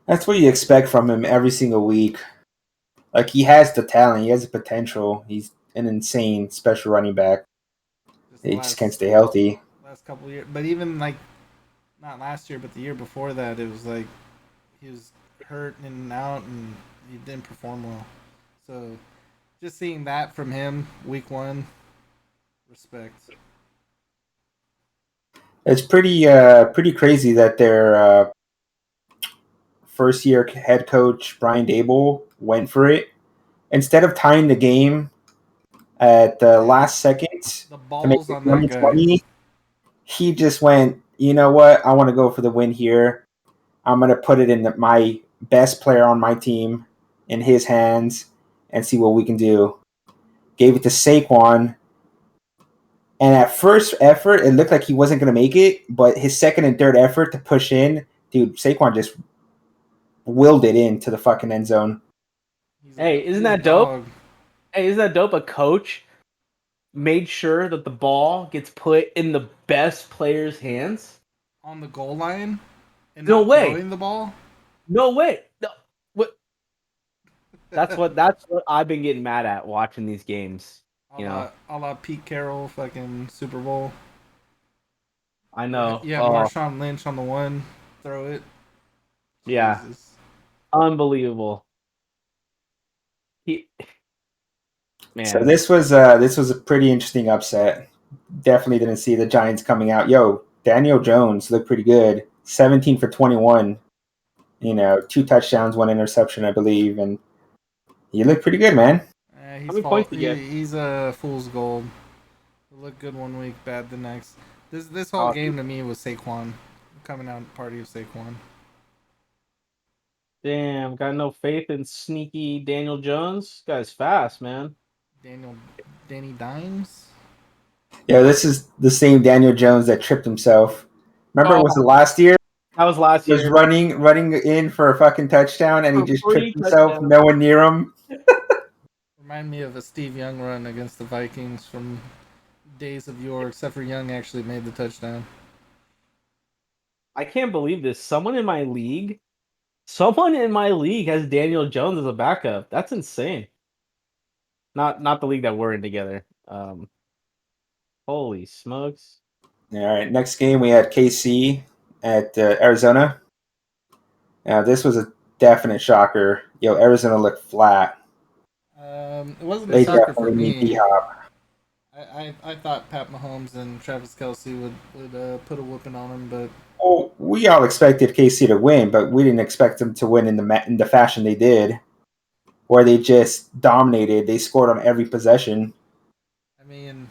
That's what you expect from him every single week. Like, he has the talent, he has the potential. He's an insane special running back. He just can't stay healthy. Last couple of years, but even like not last year, but the year before that, it was like he was hurt in and out, and he didn't perform well. So, just seeing that from him, week one, respect. It's pretty crazy that their first year head coach Brian Dable went for it instead of tying the game at the last second The to make balls it on that guy. 2020. He just went, you know what? I want to go for the win here. I'm going to put it in my best player on my team in his hands and see what we can do. Gave it to Saquon. And at first effort, it looked like he wasn't going to make it. But his second and third effort to push in, dude, Saquon just willed it into the fucking end zone. Hey, isn't that dope? Hey, isn't that dope? A coach made sure that the ball gets put in the best player's hands On the goal line? And No not way. throwing the ball? No way. No, what? That's what I've been getting mad at watching these games. A la Pete Carroll, fucking Super Bowl. I know. Yeah, Marshawn Lynch on the one, throw it. Yeah. Jesus. Unbelievable. Man. So this was a pretty interesting upset. Definitely didn't see the Giants coming out. Yo, Daniel Jones looked pretty good. 17 for 21. 2 touchdowns, 1 interception, I believe, and he looked pretty good, man. How many points did he get? He's a fool's gold. He'll look good one week, bad the next. This whole game to me was Saquon coming out party of Saquon. Damn, got no faith in sneaky Daniel Jones. This guy's fast, man. Danny Dimes. Yeah, this is the same Daniel Jones that tripped himself. Remember, was it last year? That was last year. He was running in for a fucking touchdown, and he just tripped himself. No one near him. Remind me of a Steve Young run against the Vikings from days of yore, except for Young actually made the touchdown. I can't believe this. Someone in my league has Daniel Jones as a backup. That's insane. Not the league that we're in together. Holy smokes. All right, next game we had KC at Arizona. Now, this was a definite shocker. Yo, Arizona looked flat. It wasn't a shocker for me. I thought Pat Mahomes and Travis Kelce would put a whooping on him, but we all expected KC to win, but we didn't expect them to win in the fashion they did, where they just dominated. They scored on every possession. I mean,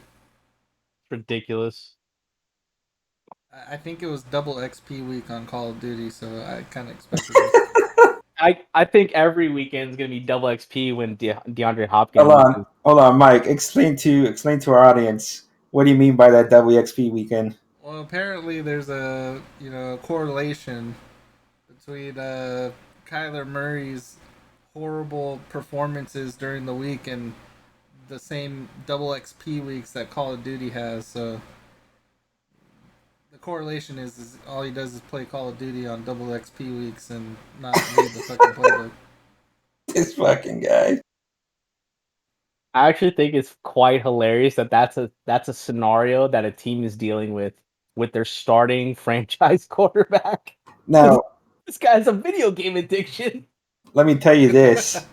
ridiculous. I think it was double XP week on Call of Duty, so I kind of expected it. I think every weekend is gonna be double XP when DeAndre Hopkins. Hold on, Mike. Explain to our audience, what do you mean by that double XP weekend? Well, apparently there's a correlation between Kyler Murray's horrible performances during the week and the same double XP weeks that Call of Duty has. So The correlation is all he does is play Call of Duty on double XP weeks and not read the fucking playbook. This fucking guy. I actually think it's quite hilarious that that's a scenario that a team is dealing with their starting franchise quarterback. Now, This guy has a video game addiction. let me tell you this.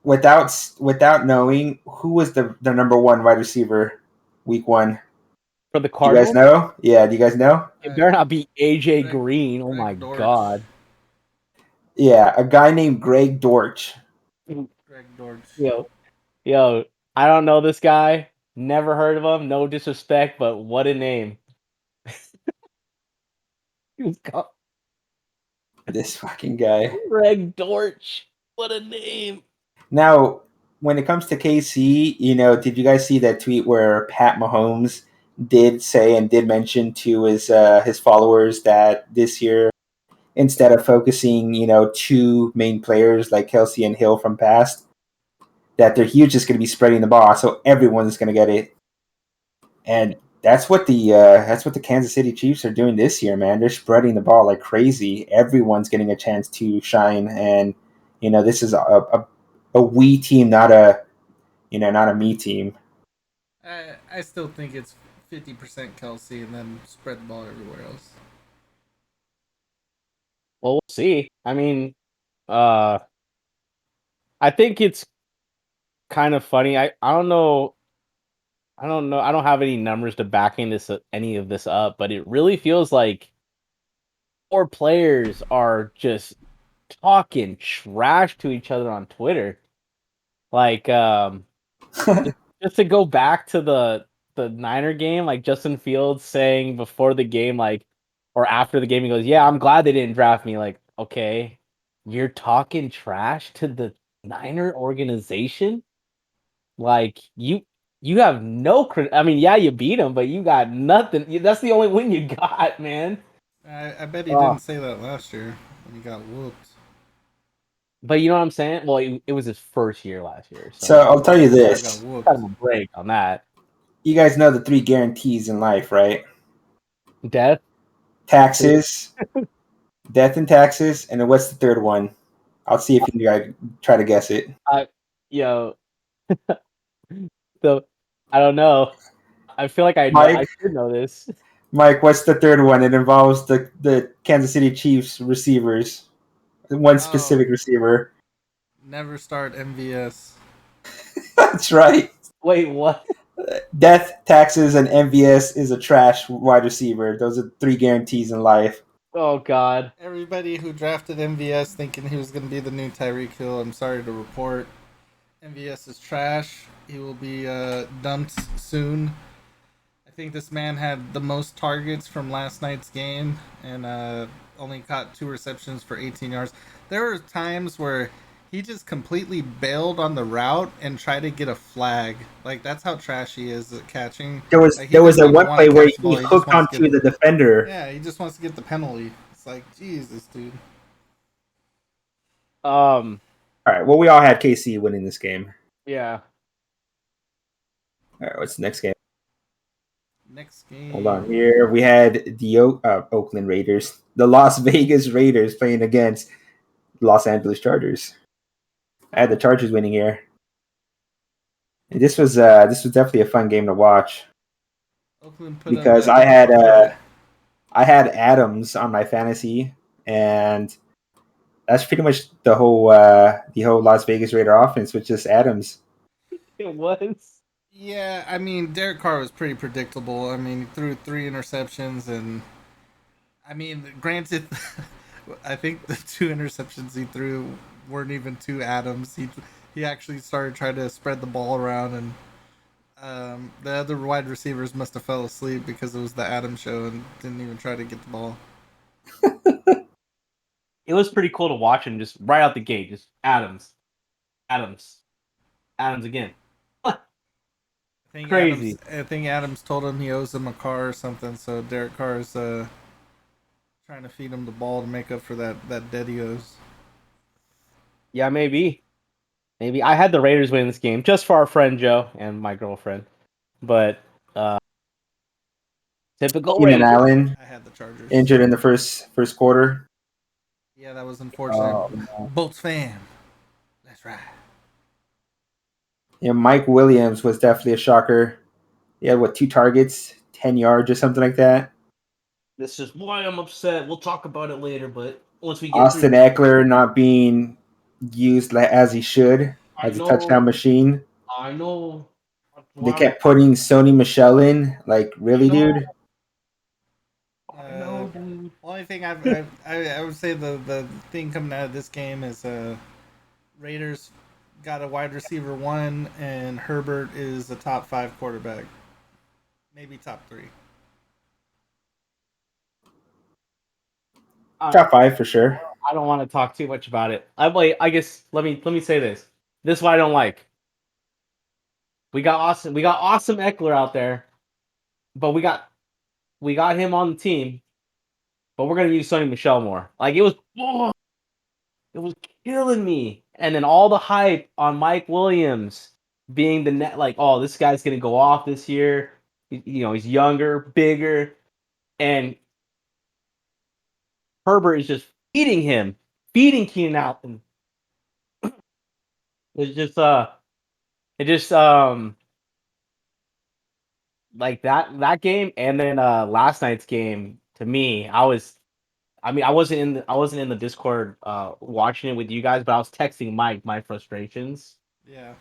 Without knowing who was the number one wide receiver week 1. For the Do you guys Cardinals, know? Yeah, do you guys know? it better not be AJ Greg- Green. Oh Greg my Dortch. god. Yeah, a guy named Greg Dortch. Greg Dortch. Yo, I don't know this guy. Never heard of him. No disrespect, but what a name. He was called This fucking guy. Greg Dortch. What a name. Now, when it comes to KC, did you guys see that tweet where Pat Mahomes did say and did mention to his followers that this year, instead of focusing, two main players like Kelsey and Hill from past, that they're huge just going to be spreading the ball, so everyone's going to get it. And that's what the Kansas City Chiefs are doing this year, man. They're spreading the ball like crazy. Everyone's getting a chance to shine, and this is a we team, not a me team. I still think it's 50% Kelsey and then spread the ball everywhere else. Well, we'll see. I mean, I think it's kind of funny. I don't know. I don't know. I don't have any numbers to backing any of this up, but it really feels like 4 players are just talking trash to each other on Twitter. Like, just to go back to the Niner game, like Justin Fields saying before the game, like, or after the game, he goes, "Yeah, I'm glad they didn't draft me." Like, okay, you're talking trash to the Niner organization. Like, you have no credit. I mean, yeah, you beat them, but you got nothing. That's the only win you got, man. I bet he didn't say that last year when he got whooped. But you know what I'm saying? Well, it was his first year last year, So I'll tell you Got this: whooped. kind of a break on that. you guys know the 3 guarantees in life, right? Death. Taxes, death and taxes, and then what's the third one? I'll see if you guys try to guess it. Yo, so I don't know. I feel like I Mike? should know this. Mike, what's the third one? It involves the Kansas City Chiefs receivers, one specific receiver. Never start MVS. That's right. Wait, what? Death, taxes, and MVS is a trash wide receiver. Those are 3 guarantees in life. Oh God. Everybody who drafted MVS thinking he was going to be the new Tyreek Hill, I'm sorry to report, MVS is trash. He will be dumped soon. I think this man had the most targets from last night's game and only caught 2 receptions for 18 yards. There were times where he just completely bailed on the route and tried to get a flag. Like, that's how trash he is at catching. There was Like, he there was doesn't a even one wanna play where catch the ball, he just hooked wants to onto get the defender. Yeah, he just wants to get the penalty. It's like, Jesus, dude. All right. Well, we all had KC winning this game. Yeah. All right. What's the next game? Next game. Hold on here. We had the Oakland Raiders, the Las Vegas Raiders playing against Los Angeles Chargers. I had the Chargers winning here. And this was definitely a fun game to watch Oakland put because up I had Adams on my fantasy, and that's pretty much the whole Las Vegas Raider offense with just Adams. It was. Yeah, I mean, Derek Carr was pretty predictable. I mean, he threw 3 interceptions, and I mean, granted, I think the 2 interceptions he threw weren't even to Adams. He actually started trying to spread the ball around, and the other wide receivers must have fell asleep because it was the Adams show and didn't even try to get the ball. It was pretty cool to watch him just right out the gate, just Adams again. Crazy. I think Adams told him he owes him a car or something, so Derek Carr is trying to feed him the ball to make up for that debt he owes. Yeah, maybe. I had the Raiders win this game just for our friend Joe and my girlfriend, but Typical Keenan Raiders. Allen I had the Chargers. injured in the first quarter. Yeah, that was unfortunate. Oh, no. Bolts fan. That's right. Yeah, Mike Williams was definitely a shocker. He had 2 targets, 10 yards or something like that. This is why I'm upset. We'll talk about it later, but once we get Austin through, Eckler not being used as he should as a touchdown machine. I know. They kept putting Sony Michelle in. Like, really, dude? I know, dude. Only thing I would say the thing coming out of this game is Raiders got a wide receiver 1 and Herbert is a top 5 quarterback, maybe top 3. Top 5 for sure. I don't want to talk too much about it. I guess let me say this. This is what I don't like. We got awesome Eckler out there, but we got him on the team, but we're gonna use Sonny Michelle more. Like it was killing me. And then all the hype on Mike Williams being the net, like, oh, this guy's gonna go off this year. He's younger, bigger, and Herbert is just feeding Keenan Allen. It's just like that game, and then last night's game. To me, I wasn't in the Discord watching it with you guys, but I was texting Mike my frustrations. Yeah.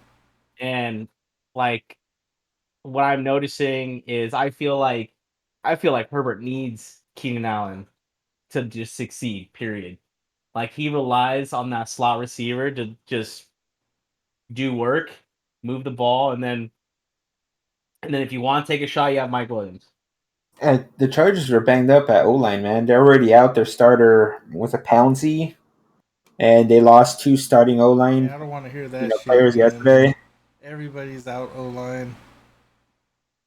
And like what I'm noticing is I feel like Herbert needs Keenan Allen to just succeed, period. Like he relies on that slot receiver to just do work, move the ball, and then if you want to take a shot, you have Mike Williams. And the Chargers were banged up at O-line, man. They're already out. Their starter was a Pouncey, and they lost 2 starting O-line I don't want to hear that shit, players man. yesterday. Everybody's out O-line.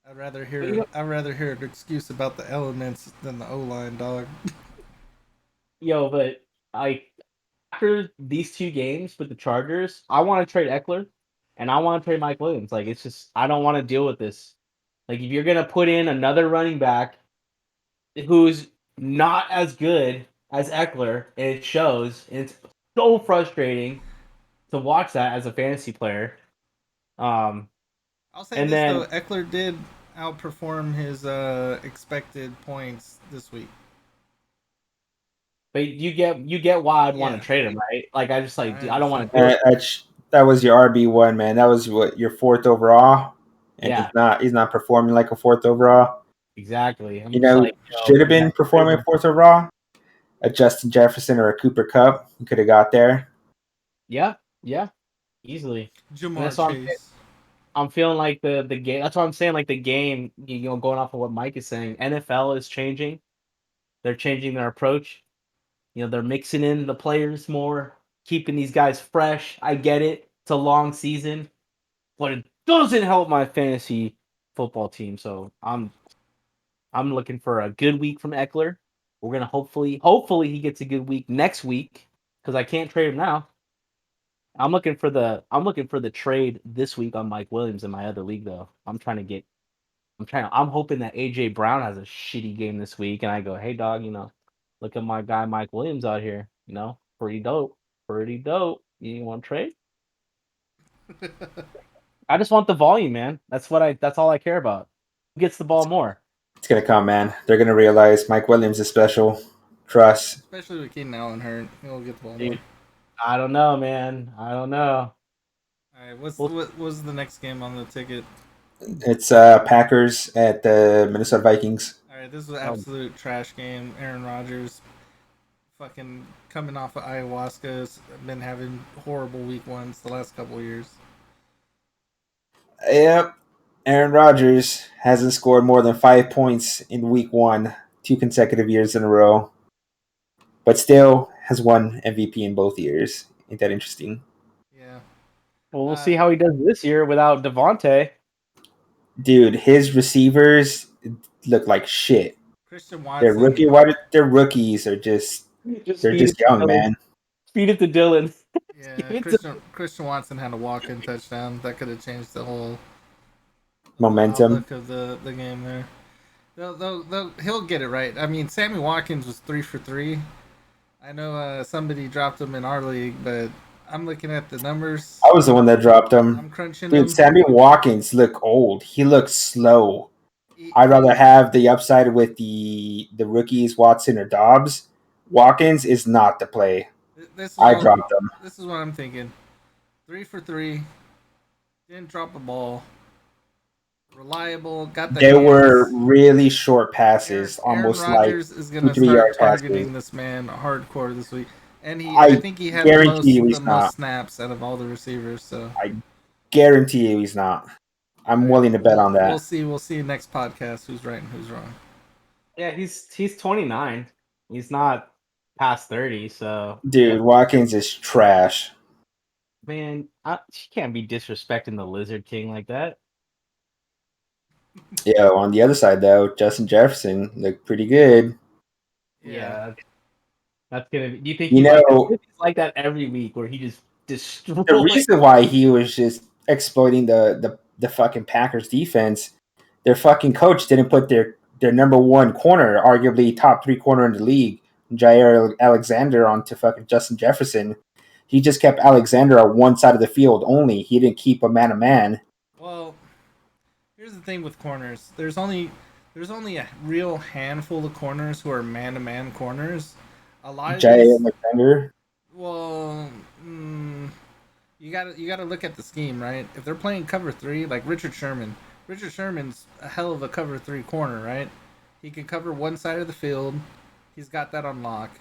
I'd rather hear an excuse about the elements than the O-line, dog. Yo, but after these 2 games with the Chargers, I want to trade Eckler and I want to trade Mike Williams. Like it's just I don't want to deal with this. Like if you're gonna put in another running back who's not as good as Eckler, and it shows, and it's so frustrating to watch that as a fantasy player. I'll say and this then, though, Eckler did outperform his expected points this week. but you get why I'd want to trade him, right? Like I just like I don't want to. That was your RB1, man. That was your 4th overall, and he's not performing like a 4th overall. Exactly. Should have been performing 4th overall. A Justin Jefferson or a Cooper Kupp, you could have got there. Yeah, easily. Jamar Chase. I'm feeling like the game. That's what I'm saying. Like the game, going off of what Mike is saying, NFL is changing. They're changing their approach. They're mixing in the players more, keeping these guys fresh. I get it. It's a long season, but it doesn't help my fantasy football team. So I'm looking for a good week from Eckler. We're gonna hopefully he gets a good week next week because I can't trade him now. I'm looking for the trade this week on Mike Williams in my other league though. I'm hoping that AJ Brown has a shitty game this week and I go, hey dog, look at my guy Mike Williams out here. Pretty dope. You want to trade? I just want the volume, man. That's all I care about. Who gets the ball more? It's gonna come, man. They're gonna realize Mike Williams is special. Trust. Especially with Keenan Allen hurt, he'll get the ball Dude, more. I don't know, man. I don't know. All right, what's the next game on the ticket? It's Packers at the Minnesota Vikings. All right, this is an absolute trash game. Aaron Rodgers, fucking coming off of ayahuasca, has been having horrible week ones the last couple of years. Yep. Aaron Rodgers hasn't scored more than 5 points in week 1, 2 consecutive years in a row, but still has won MVP in both years. Ain't that interesting? Yeah. Well, we'll see how he does this year without Devontae. Dude, his receivers look like shit. Christian Watson. Their rookies are just young, man. Feed it to Dylan. Yeah, Christian Watson had a walk-in touchdown that could have changed the whole momentum look of the game there. He'll get it right. I mean, Sammy Watkins was 3 for 3. I know somebody dropped him in our league, but I'm looking at the numbers. I was the one that dropped him. I'm crunching Dude, them. Sammy Watkins look old. He looks slow. He- I'd rather have the upside with the rookies, Watson or Dobbs. Watkins is not the play. This is I what, dropped him. this is what I'm thinking. 3 for 3. Didn't drop a ball. Reliable. Got the They hands. were really short passes, Aaron almost Rodgers like is going to 2-3 start yard targeting passes. this man hardcore this week, and I I think he had guarantee you he's the not. most snaps out of all the receivers. So Guarantee you he's not. I'm willing to bet on that. We'll see. We'll see next podcast who's right and who's wrong. Yeah, he's 29. He's not past 30. So Dude, Watkins is trash. man, she can't be disrespecting the Lizard King like that. Yeah, on the other side though, Justin Jefferson looked pretty good. Yeah, that's gonna be. Do you think You know, he's like that every week where he just destroys? the reason why he was just exploiting the fucking Packers defense, their fucking coach didn't put their number one corner, arguably top 3 corner in the league, Jair Alexander, onto fucking Justin Jefferson. He just kept Alexander on one side of the field only. He didn't keep a man to man. Well, here's the thing with corners. There's only a real handful of corners who are man-to-man corners. A lot of Jair these, Alexander. well, you gotta look at the scheme, right? If they're playing cover 3, like Richard Sherman's a hell of a cover 3 corner, right? He can cover one side of the field. He's got that on lock.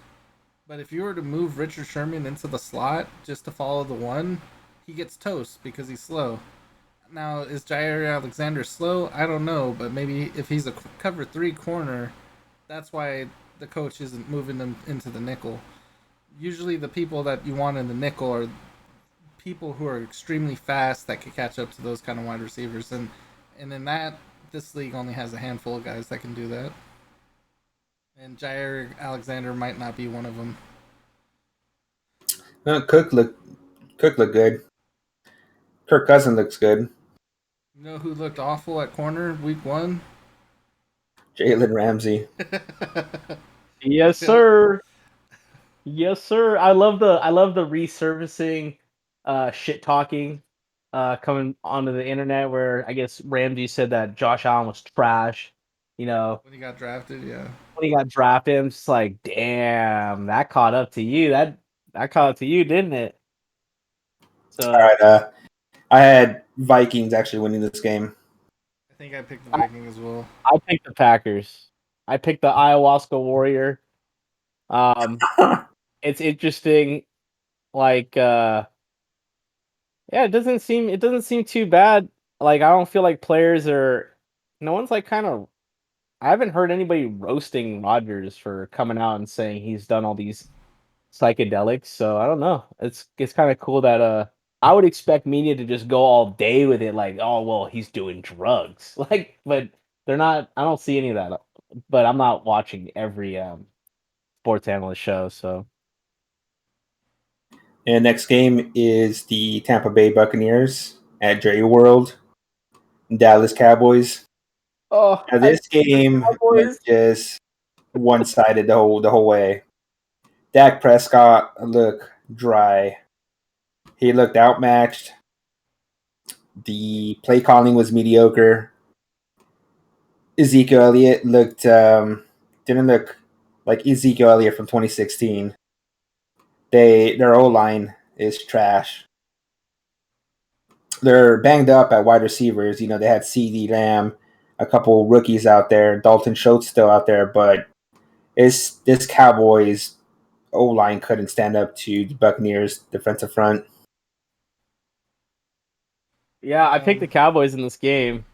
But if you were to move Richard Sherman into the slot just to follow the one, he gets toast because he's slow. Now, is Jair Alexander slow? I don't know, but maybe if he's a cover 3 corner, that's why the coach isn't moving him into the nickel. Usually the people that you want in the nickel are people who are extremely fast that can catch up to those kind of wide receivers. And in that, this league only has a handful of guys that can do that. And Jair Alexander might not be one of them. No, Cook looked good. Kirk Cousins looks good. You know who looked awful at corner week 1? Jalen Ramsey. Yes, sir. Yes, sir. I love the resurfacing shit talking coming onto the internet where I guess Ramsey said that Josh Allen was trash. You know, When he got drafted, yeah. when he got drafted, I'm just like, damn, that caught up to you. That caught up to you, didn't it? So All right, I had Vikings actually winning this game. I think I picked the Vikings as well. I picked the Packers. I picked the ayahuasca warrior. It's interesting, like yeah, it doesn't seem too bad. Like I don't feel like players are no one's like kind of I haven't heard anybody roasting Rodgers for coming out and saying he's done all these psychedelics, so I don't know. It's kind of cool that I would expect media to just go all day with it like, "Oh, well, he's doing drugs." Like, but they're not. I don't see any of that. But I'm not watching every sports analyst show, so And next game is the Tampa Bay Buccaneers at Jerry World. Dallas Cowboys. oh, Now this game Cowboys. was just one sided the whole way. Dak Prescott looked dry. He looked outmatched. The play calling was mediocre. Ezekiel Elliott didn't look like Ezekiel Elliott from 2016. Their O line is trash. They're banged up at wide receivers. You know, they had CeeDee Lamb, a couple rookies out there, Dalton Schultz still out there, but this Cowboys O line couldn't stand up to the Buccaneers defensive front. Yeah, I picked the Cowboys in this game,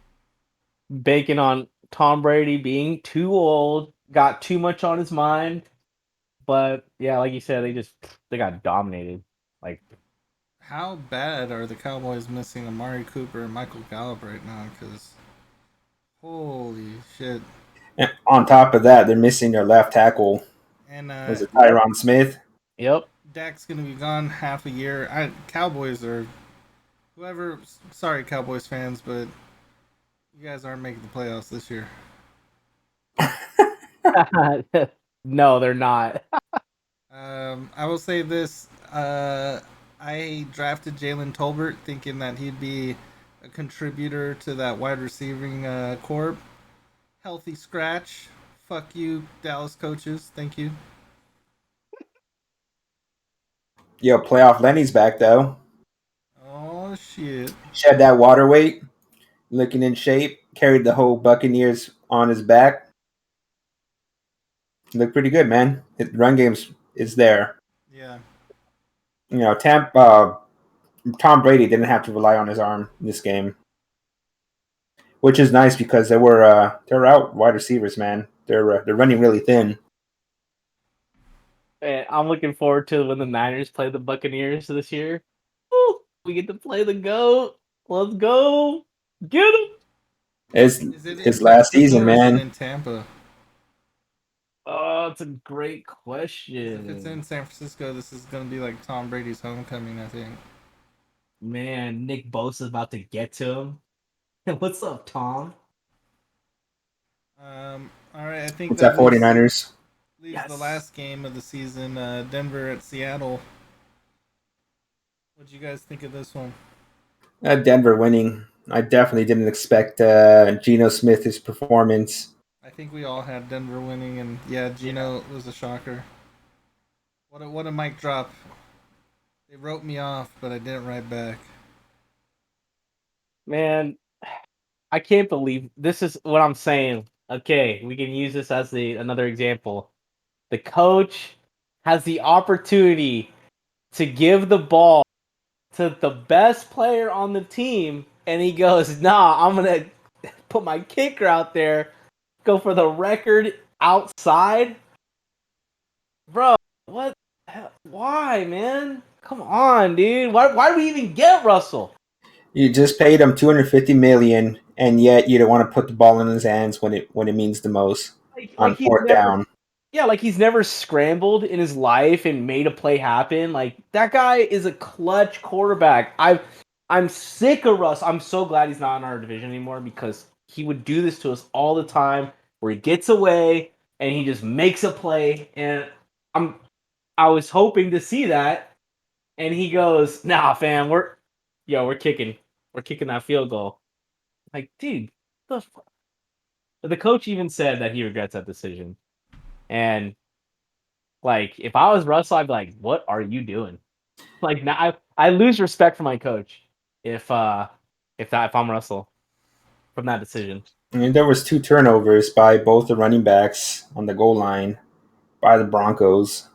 banking on Tom Brady being too old, got too much on his mind. But yeah, like you said, they got dominated. Like, How bad are the Cowboys missing Amari Cooper and Michael Gallup right now? Because holy shit! And on top of that, they're missing their left tackle. And Was it Tyron Smith? yep. Dak's gonna be gone half a year. Cowboys are whoever. Sorry, Cowboys fans, but you guys aren't making the playoffs this year. No, they're not. I will say this. I drafted Jalen Tolbert thinking that he'd be a contributor to that wide receiving corp. Healthy scratch. Fuck you, Dallas coaches. Thank you. Yo, playoff Lenny's back though. Oh shit. Shed that water weight, looking in shape. Carried the whole Buccaneers on his back. Looked pretty good, man. His run game's is there. Yeah. You know, Tom Brady didn't have to rely on his arm in this game, which is nice because they're out wide receivers, man. They're running really thin. And I'm looking forward to when the Niners play the Buccaneers this year. Woo! We get to play the GOAT. Let's go. Get him. It's Is it in his San last Francisco season, or is it man. in Tampa? Oh, it's a great 'Cause question. if it's in San Francisco, this is gonna be like Tom Brady's homecoming, I think. Man, Nick Bosa's about to get to him. What's up, Tom? All right, I think It's at 49ers. leaves Yes. the last game of the season. Denver at Seattle. What do you guys think of this one? Denver winning. I definitely didn't expect Geno Smith's performance. I think we all had Denver winning, and yeah, Gino was a shocker. What a mic drop. They wrote me off, but I didn't write back. Man, I can't believe this is what I'm saying. Okay, we can use this as another example. The coach has the opportunity to give the ball to the best player on the team, and he goes, "Nah, I'm gonna put my kicker out there, go for the record outside." Bro, what? Why, man? Come on, dude. Why do we even get Russell? You just paid him $250 million, and yet you don't want to put the ball in his hands when it means the most on Like he's fourth never, down. yeah, like he's never scrambled in his life and made a play happen. Like that guy is a clutch quarterback. I'm sick of Russ. I'm so glad he's not in our division anymore because he would do this to us all the time, where he gets away and he just makes a play. And I was hoping to see that, and he goes, "Nah, fam, we're kicking that field goal." Like, dude, the coach even said that he regrets that decision. And like, if I was Russell, I'd be like, "What are you doing?" Like, now I lose respect for my coach if I'm Russell from that decision. I mean, there was 2 turnovers by both the running backs on the goal line by the Broncos.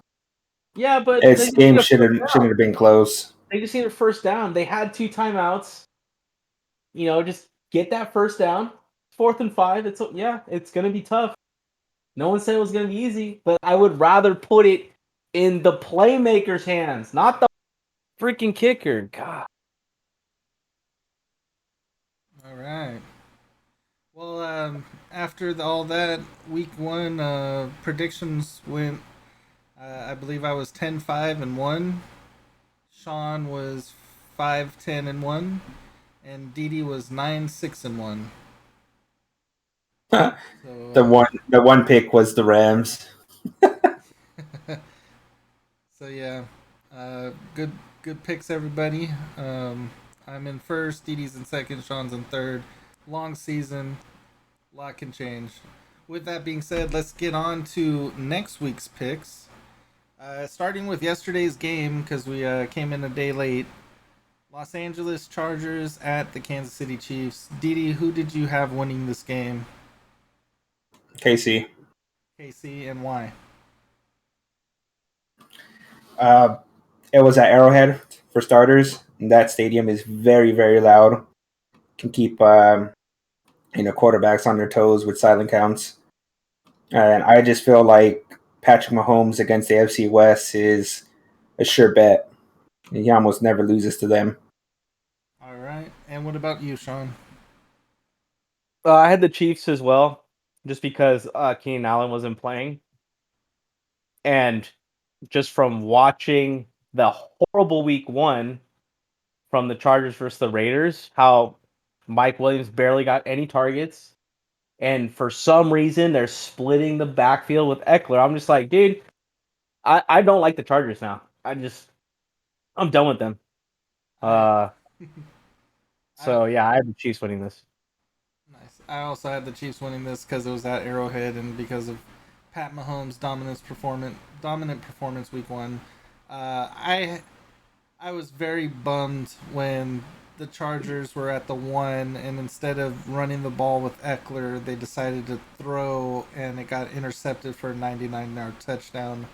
Yeah, but This game shouldn't have been close. they just need a first down. They had 2 timeouts. Just get that first down. 4th and 5. It's gonna be tough. No one said it was gonna be easy, but I would rather put it in the playmaker's hands, not the freaking kicker. God. All right. Well, after all that, week one predictions went. I believe I was 10-5-1. Sean was 5-10-1, and Didi was 9-6-1. So, The one pick was the Rams. so yeah, good picks, everybody. I'm in first, Didi's in second, Sean's in third. Long season, a lot can change. With that being said, let's get on to next week's picks. Starting with yesterday's game, because we came in a day late. Los Angeles Chargers at the Kansas City Chiefs. Didi, who did you have winning this game? KC. KC, and why? It was at Arrowhead for starters. And that stadium is very, very loud. Can keep quarterbacks on their toes with silent counts. And I just feel like Patrick Mahomes against the FC West is a sure bet. He almost never loses to them. All right. And what about you, Sean? I had the Chiefs as well, just because Keenan Allen wasn't playing, and just from watching the horrible week one from the Chargers versus the Raiders, how Mike Williams barely got any targets, and for some reason they're splitting the backfield with Eckler. I'm just like, dude, I don't like the Chargers now. I'm done with them. So yeah, I have the Chiefs winning this. Nice. I also had the Chiefs winning this because it was at Arrowhead and because of Pat Mahomes' dominant performance week one. I was very bummed when the Chargers were at the 1, and instead of running the ball with Eckler, they decided to throw, and it got intercepted for a 99-yard touchdown.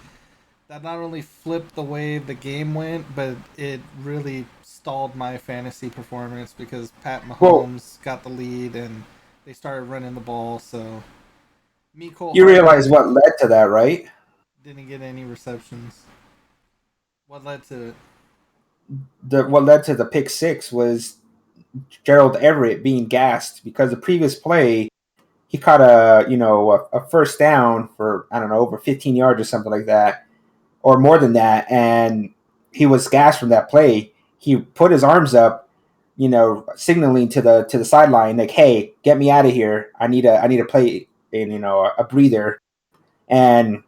That not only flipped the way the game went, but it really stalled my fantasy performance because Pat Mahomes got the lead and they started running the ball. So, Mecole You Hardman realize what led to that, right? didn't get any receptions. What led to it? What led to the pick six was Gerald Everett being gassed because the previous play he caught a first down for I don't know over 15 yards or something like that, or more than that, and he was gassed from that play. He put his arms up, signaling to the sideline like, "Hey, get me out of here! I need a play in a breather." And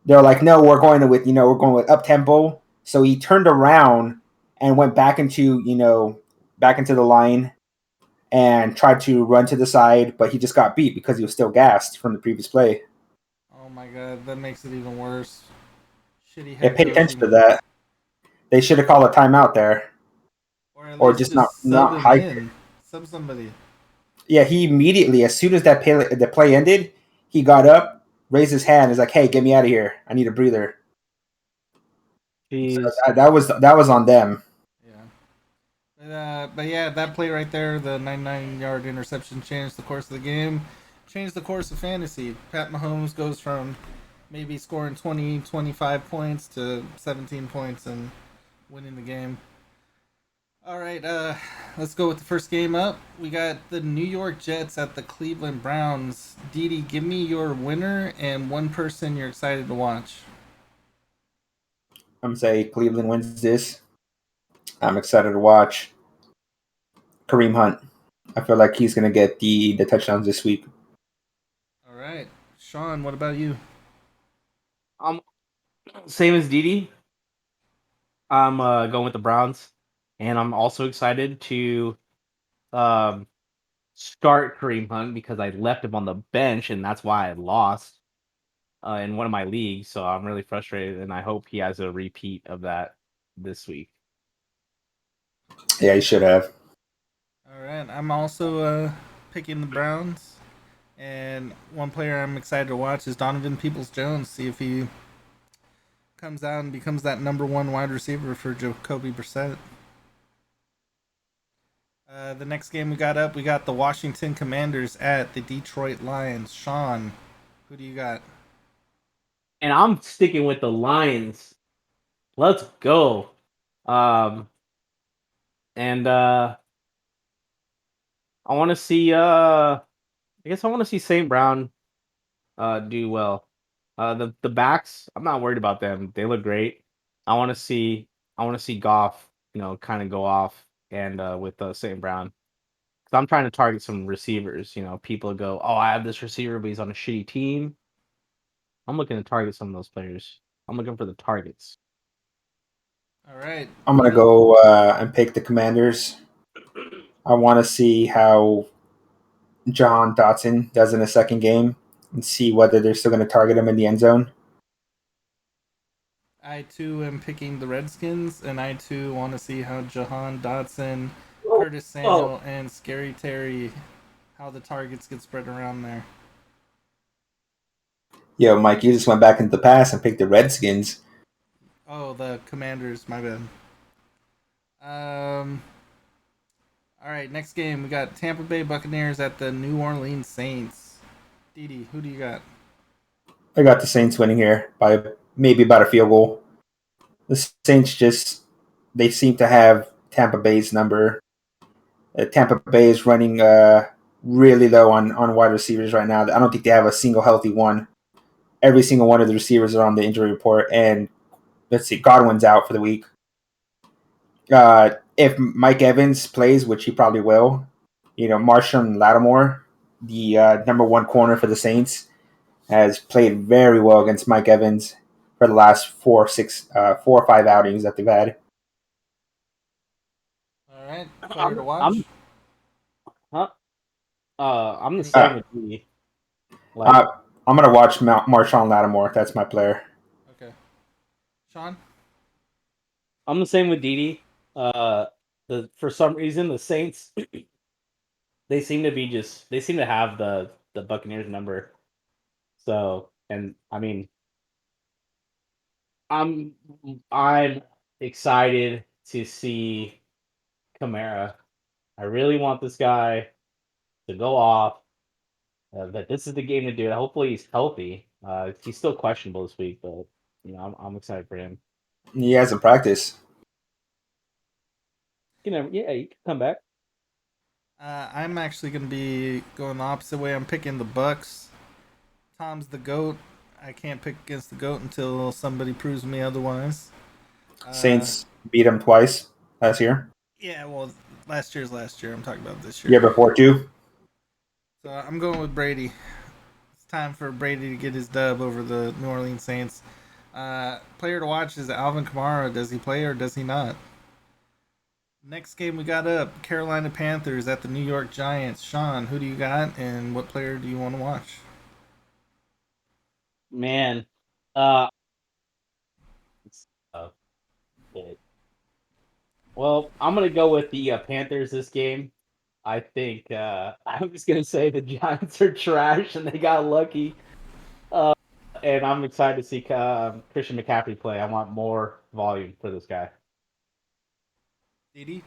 they're like, "No, we're going with up tempo." So he turned around and went back into the line and tried to run to the side, but he just got beat because he was still gassed from the previous play. Oh my god, that makes it even worse. Shitty Yeah, head pay attention to coaching. that. They should have called a timeout there, Or at or least just not just sub not him hype it. in. Sub somebody. Yeah, he immediately, as soon as the play ended, he got up, raised his hand, is like, "Hey, get me out of here! I need a breather." So Jeez. that was on them. Yeah. But yeah, that play right there, the 99-yard interception changed the course of the game, changed the course of fantasy. Pat Mahomes goes from maybe scoring 20, 25 points to 17 points and winning the game. All right, let's go with the first game up. We got the New York Jets at the Cleveland Browns. Didi, give me your winner and one person you're excited to watch. I'm say Cleveland wins this. I'm excited to watch Kareem Hunt. I feel like he's gonna get the touchdowns this week. All right, Sean, what about you? Same as Didi. I'm going with the Browns, and I'm also excited to um, start Kareem Hunt because I left him on the bench, and that's why I lost in one of my leagues. So I'm really frustrated, and I hope he has a repeat of that this week. Yeah, he should have. All right, I'm also picking the Browns, and one player I'm excited to watch is Donovan Peoples-Jones. See if he comes out and becomes that number one wide receiver for Jacoby Brissett. The next game we got the Washington Commanders at the Detroit Lions. Sean, who do you got? And I'm sticking with the Lions. Let's go. And I want to see. I guess I want to see St. Brown do well. The backs, I'm not worried about them. They look great. I want to see. I want to see Goff, kind of go off and with St. Brown. 'Cause I'm trying to target some receivers. People go, "Oh, I have this receiver, but he's on a shitty team." I'm looking to target some of those players. I'm looking for the targets. All right. I'm gonna go and pick the Commanders. I want to see how John Dotson does in the second game and see whether they're still going to target him in the end zone. I too am picking the Redskins, and I too want to see how Jahan Dotson, Curtis Samuel, and Scary Terry, how the targets get spread around there. Yo, Mike, you just went back into the past and picked the Redskins. Oh, the Commanders, my bad. All right, next game we got Tampa Bay Buccaneers at the New Orleans Saints. Didi, who do you got? I got the Saints winning here by maybe about a field goal. The Saints they seem to have Tampa Bay's number. Tampa Bay is running really low on wide receivers right now. I don't think they have a single healthy one. Every single one of the receivers are on the injury report, and let's see, Godwin's out for the week. If Mike Evans plays, which he probably will, Marshall Lattimore the number one corner for the Saints, has played very well against Mike Evans for the last 4 or 5 outings that they've had. All right, player to watch. Huh? I'm the Any- same with Didi. Like, I'm gonna watch Marshawn Lattimore. That's my player. Okay, Sean. I'm the same with Didi. For some reason the Saints they seem to have the Buccaneers number. So, and I mean, I'm I'm excited to see Kamara. I really want this guy to go off. That this is the game to do it. Hopefully he's healthy. He's still questionable this week, but I'm excited for him. He hasn't practiced. Yeah, he can come back. I'm actually going to be going the opposite way. I'm picking the Bucks. Tom's the goat. I can't pick against the goat until somebody proves me otherwise. Saints beat him twice last year. Yeah, well, last year. I'm talking about this Year before too. So I'm going with Brady. It's time for Brady to get his dub over the New Orleans Saints. Player to watch is Alvin Kamara. Does he play or does he not? Next game we got up Carolina Panthers at the New York Giants. Sean, who do you got and what player do you want to watch? Man, it's tough. Well, I'm gonna go with the Panthers this game. I think I'm just gonna say the Giants are trash and they got lucky. And I'm excited to see Christian McCaffrey play. I want more volume for this guy. Didi?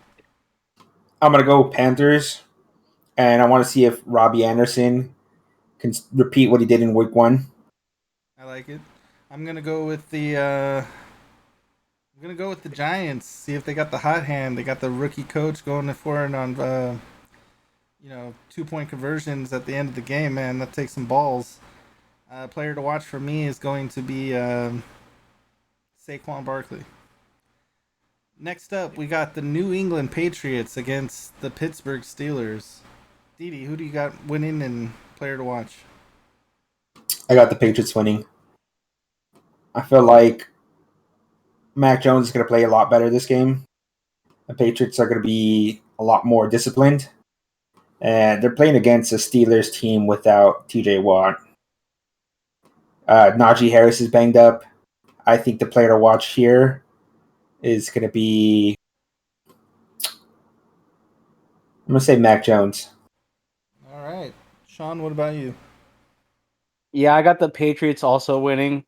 I'm gonna go Panthers, and I want to see if Robbie Anderson can repeat what he did in Week 1. I like it. I'm gonna go with the Giants. See if they got the hot hand. They got the rookie coach going for it on 2-point conversions at the end of the game. Man, that takes some balls. Player to watch for me is going to be Saquon Barkley. Next up, we got the New England Patriots against the Pittsburgh Steelers. Didi, who do you got winning and player to watch? I got the Patriots winning. I feel like Mac Jones is going to play a lot better this game. The Patriots are going to be a lot more disciplined. And they're playing against a Steelers team without TJ Watt. Najee Harris is banged up. I think the player to watch here is going to be, I'm going to say Mac Jones. All right. Sean, what about you? Yeah, I got the Patriots also winning.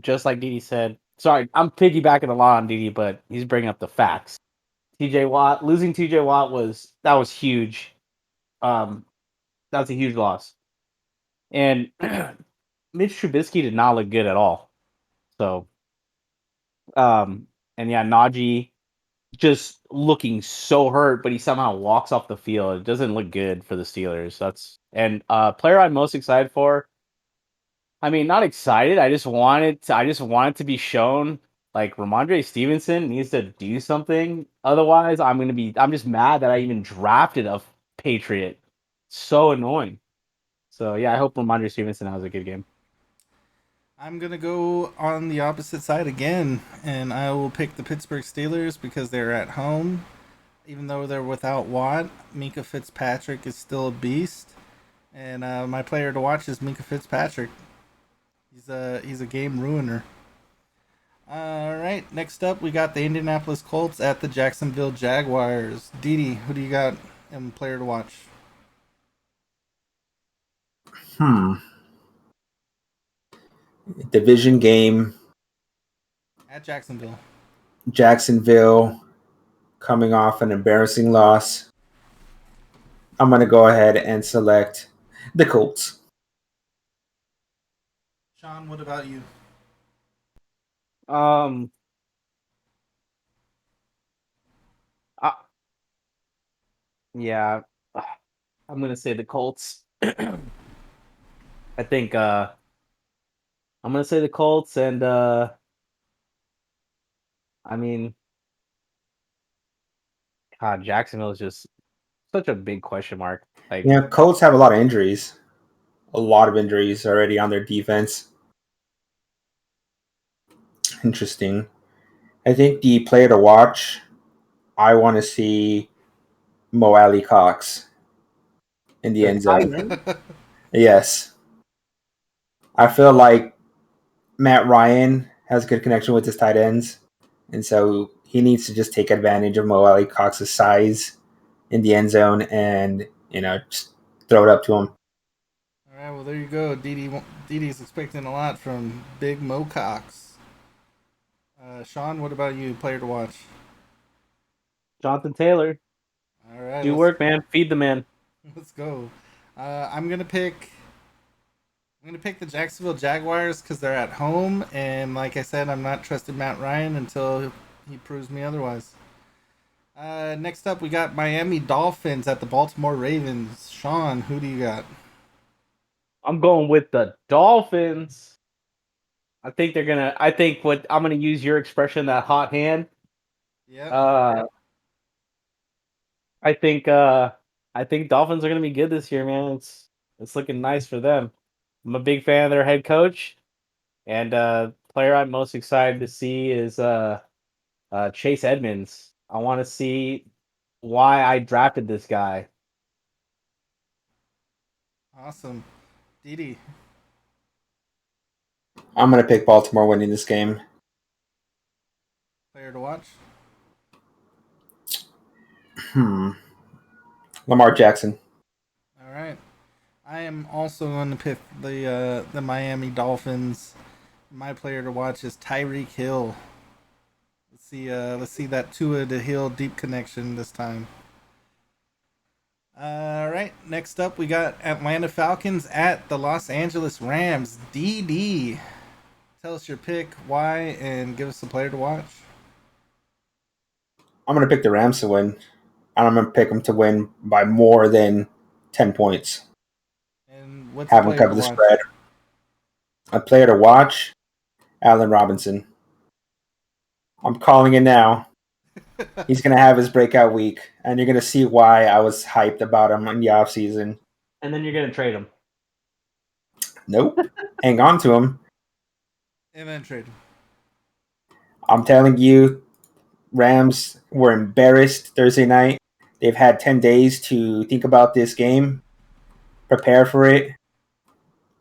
Just like Didi said. Sorry, I'm piggybacking a lot on Didi, but he's bringing up the facts. Losing TJ Watt was huge. That was a huge loss. And Mitch Trubisky did not look good at all. So, and yeah, Najee just looking so hurt, but he somehow walks off the field. It doesn't look good for the Steelers. Player I'm most excited for. I mean, not excited. I just want to be shown. Like Ramondre Stevenson needs to do something. Otherwise, I'm just mad that I even drafted a Patriot. So annoying. So yeah, I hope Ramondre Stevenson has a good game. I'm going to go on the opposite side again, and I will pick the Pittsburgh Steelers because they're at home. Even though they're without Watt, Minka Fitzpatrick is still a beast. And my player to watch is Minka Fitzpatrick. He's a game ruiner. All right, next up we got the Indianapolis Colts at the Jacksonville Jaguars. Didi, who do you got and player to watch? Division game. At Jacksonville. Jacksonville coming off an embarrassing loss. I'm going to go ahead and select the Colts. Sean, what about you? Yeah, I'm gonna say the Colts. I think I'm gonna say the Colts, and I mean, God, Jacksonville is just such a big question mark. Like, You know, Colts have a lot of injuries. A lot of injuries already on their defense. Interesting. I think the player to watch, I want to see Mo Alley Cox in the the end tight zone. end? Yes. I feel like Matt Ryan has good connection with his tight ends. And so he needs to just take advantage of Mo Alley Cox's size in the end zone and, just throw it up to him. All right, well there you go. Didi's expecting a lot from Big Mo Cox. Sean, what about you? Player to watch. Jonathan Taylor. All right, Do work, man. Feed the man. let's go. I'm gonna pick. I'm gonna pick the Jacksonville Jaguars because they're at home, and like I said, I'm not trusting Matt Ryan until he proves me otherwise. Next up, we got Miami Dolphins at the Baltimore Ravens. Sean, who do you got? I'm going with the Dolphins. I think they're gonna. I think what I'm gonna use your expression, that hot hand. Yeah. Uh, I think. I think Dolphins are gonna be good this year, man. It's looking nice for them. I'm a big fan of their head coach, and player I'm most excited to see is Chase Edmonds. I want to see why I drafted this guy. Awesome. Didi. I'm going to pick Baltimore winning this game. Player to watch. Lamar Jackson. All right. I am also going to pick the Miami Dolphins. My player to watch is Tyreek Hill. Let's see that Tua to Hill deep connection this time. All right. Next up, we got Atlanta Falcons at the Los Angeles Rams. DD. Tell us your pick, why, and give us a player to watch. I'm going to pick the Rams to win. And I'm going to pick them to win by more than 10 points. And what's Have a them player cover to the watch? spread. A player to watch, Allen Robinson. I'm calling it now. He's going to have his breakout week, and you're going to see why I was hyped about him in the offseason. And then you're gonna trade him. Nope. Hang on to him. And then trade him. I'm telling you, Rams were embarrassed Thursday night. They've had 10 days to think about this game, prepare for it.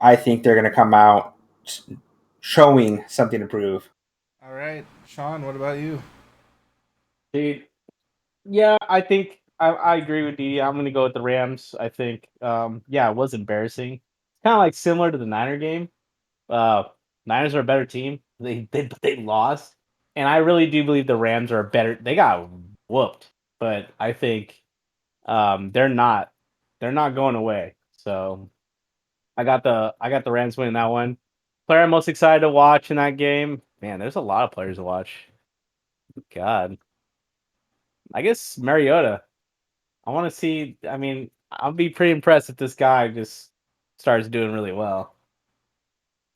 I think they're going to come out showing something to prove. All right. Sean, what about you? Dude, yeah, I think I agree with Dee. I'm gonna go with the Rams. I think, yeah, it was embarrassing. It's kind of like similar to the Niner game. Uh, Niners are a better team. They lost, and I really do believe the Rams are a better. They got whooped, but I think they're not going away. So I got the Rams winning that one. Player I'm most excited to watch in that game. Man, there's a lot of players to watch. God, I guess Mariota. I want to see. I mean, I'll be pretty impressed if this guy just starts doing really well,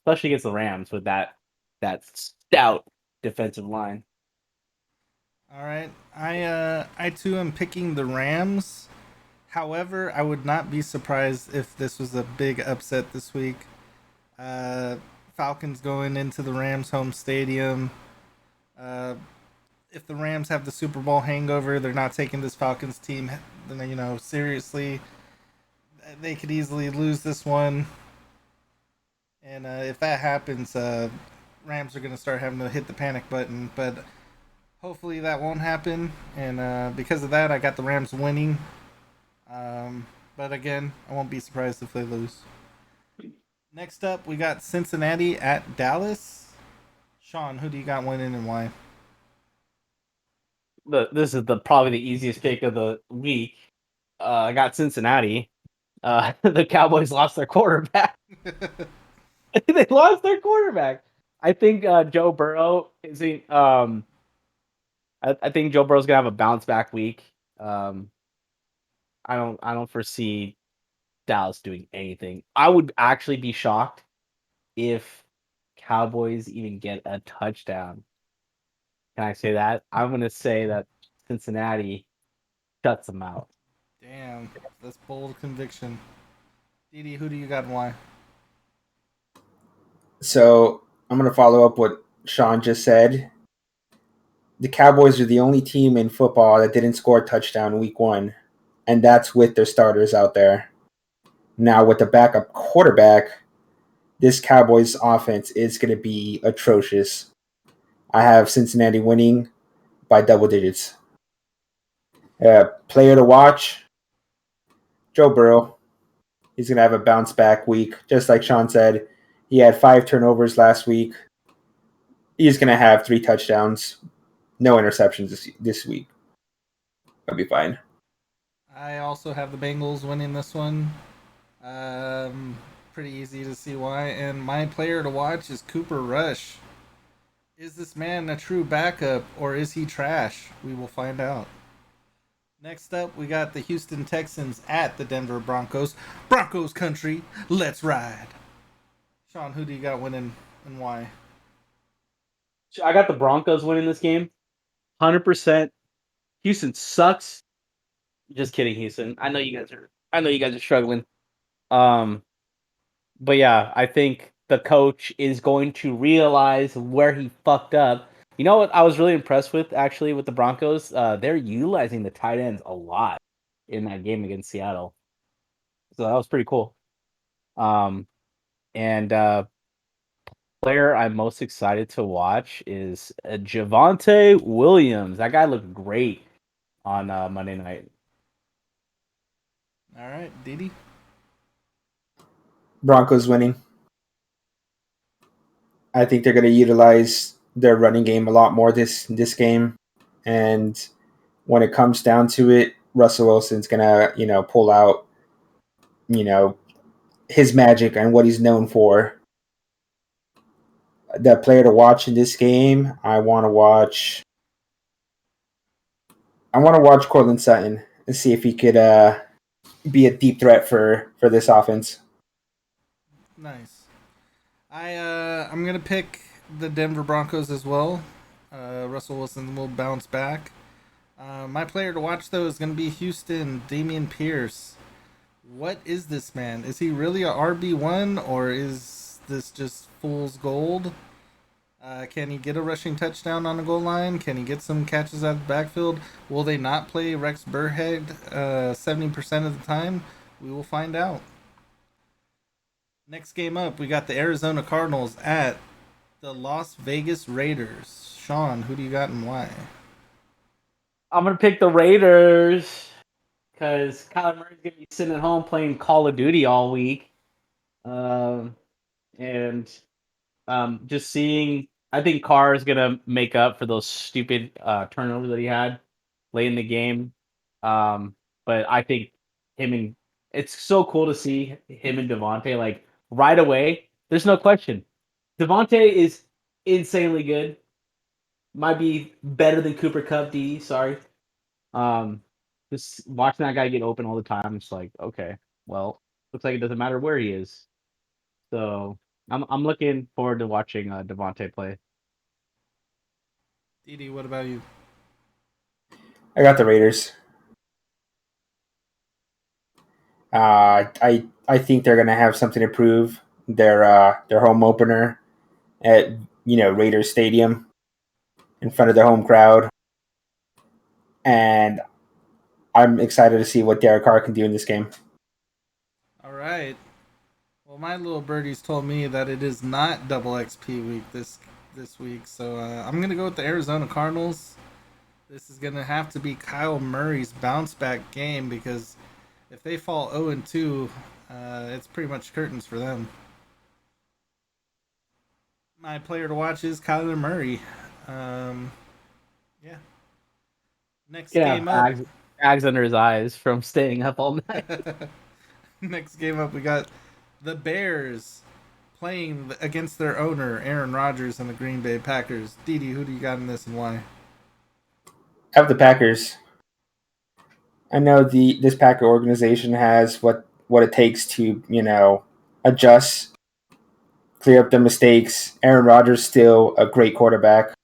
especially against the Rams with that stout defensive line. All right. I too am picking the Rams. However, I would not be surprised if this was a big upset this week. Uh, Falcons going into the Rams home stadium. Uh, if the Rams have the Super Bowl hangover, they're not taking this Falcons team, seriously. They could easily lose this one, and if that happens, Rams are going to start having to hit the panic button. But hopefully that won't happen, and because of that, I got the Rams winning. But again, I won't be surprised if they lose. Next up, we got Cincinnati at Dallas. Sean, who do you got winning and why? This is the probably the easiest pick of the week. I got Cincinnati. The Cowboys lost their quarterback. They lost their quarterback. I think Joe Burrow is I think Joe Burrow's gonna have a bounce back week. I don't foresee Dallas doing anything. I would actually be shocked if Cowboys even get a touchdown. Can I say that? I'm gonna say that Cincinnati shuts them out. Damn, that's bold conviction. Didi, who do you got and why? So I'm going to follow up what Sean just said. The Cowboys are the only team in football that didn't score a touchdown week one, and that's with their starters out there. Now, with the backup quarterback, this Cowboys offense is going to be atrocious. I have Cincinnati winning by double digits. Player to watch, Joe Burrow. He's going to have a bounce back week. Just like Sean said, he had 5 turnovers last week. He's going to have 3 touchdowns, no interceptions this week. That'll be fine. I also have the Bengals winning this one. Pretty easy to see why. And my player to watch is Cooper Rush. Is this man a true backup or is he trash? We will find out. Next up, we got the Houston Texans at the Denver Broncos. Broncos country, let's ride. Sean, who do you got winning and why? I got the Broncos winning this game. 100%. Houston sucks. Just kidding, Houston. I know you guys are struggling. But yeah, I think the coach is going to realize where he fucked up. You know what I was really impressed with actually with the Broncos? They're utilizing the tight ends a lot in that game against Seattle. So that was pretty cool. And player I'm most excited to watch is Javonte Williams. That guy looked great on Monday night. All right, Didi. Broncos winning. I think they're going to utilize their running game a lot more this game, and when it comes down to it, Russell Wilson's going to pull out his magic and what he's known for. The player to watch in this game, I want to watch Cortland Sutton and see if he could be a deep threat for this offense. Nice. I'm gonna pick the Denver Broncos as well. Russell Wilson will bounce back. My player to watch though is gonna be Houston, Dameon Pierce. What is this man? Is he really a RB1 or is this just fool's gold? Can he get a rushing touchdown on the goal line? Can he get some catches out of the backfield? Will they not play Rex Burhead 70% of the time? We will find out. Next game up, we got the Arizona Cardinals at the Las Vegas Raiders. Sean, who do you got and why? I'm gonna pick the Raiders because Kyler Murray's gonna be sitting at home playing Call of Duty all week, and just seeing. I think Carr is gonna make up for those stupid turnovers that he had late in the game. But I think it's so cool to see him and Devontae like right away. There's no question. Devontae is insanely good. Might be better than Cooper Kupp. D. Sorry. Just watching that guy get open all the time. It's like, okay, well, looks like it doesn't matter where he is. So I'm looking forward to watching Devontae play. Didi, what about you? I got the Raiders. I think they're gonna have something to prove. Their home opener at Raiders Stadium in front of their home crowd, and I'm excited to see what Derek Carr can do in this game. All right. Well, my little birdies told me that it is not double XP week this week, so I'm gonna go with the Arizona Cardinals. This is gonna have to be Kyle Murray's bounce back game because if they fall 0-2, it's pretty much curtains for them. My player to watch is Kyler Murray. Yeah. Next game up. Bags under his eyes from staying up all night. Next game up, we got the Bears playing against their owner, Aaron Rodgers, and the Green Bay Packers. Didi, who do you got in this and why? I have the Packers. I know this Packer organization has what it takes to adjust, clear up the mistakes. Aaron Rodgers still a great quarterback.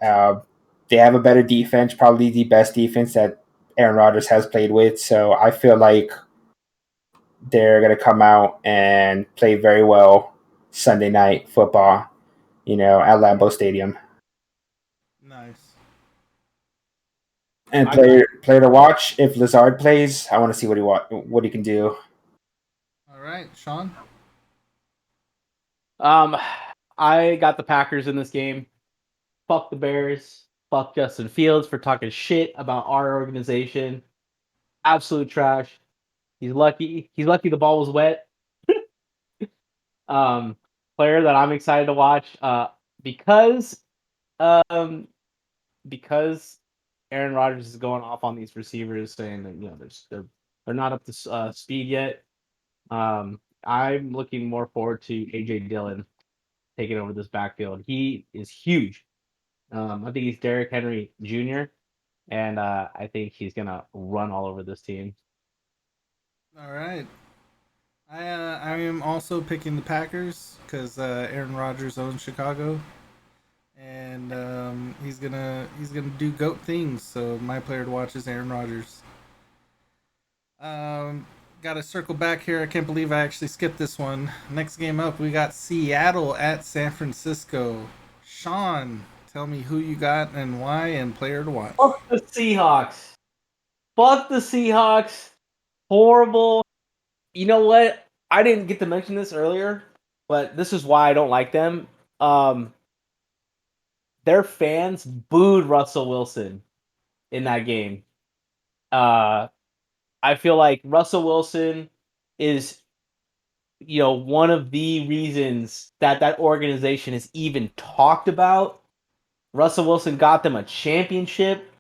They have a better defense, probably the best defense that Aaron Rodgers has played with. So I feel like they're going to come out and play very well Sunday night football, at Lambeau Stadium. Nice. And player to watch, if Lazard plays, I want to see what he can do. All right, Sean. I got the Packers in this game. Fuck the Bears. Fuck Justin Fields for talking shit about our organization. Absolute trash. He's lucky. He's lucky the ball was wet. Player that I'm excited to watch. Because Aaron Rodgers is going off on these receivers, saying that they're not up to speed yet. I'm looking more forward to AJ Dillon taking over this backfield. He is huge. I think he's Derrick Henry Jr. and I think he's gonna run all over this team. All right. I am also picking the Packers because Aaron Rodgers owns Chicago, and he's gonna do goat things. So my player to watch is Aaron Rodgers. Got to circle back here. I can't believe I actually skipped this one. Next game up, we got Seattle at San Francisco. Sean, tell me who you got and why, and player to watch. Fuck the Seahawks. Fuck the Seahawks. Horrible. You know what? I didn't get to mention this earlier, but this is why I don't like them. Their fans booed Russell Wilson in that game. I feel like Russell Wilson is, one of the reasons that organization is even talked about. Russell Wilson got them a championship.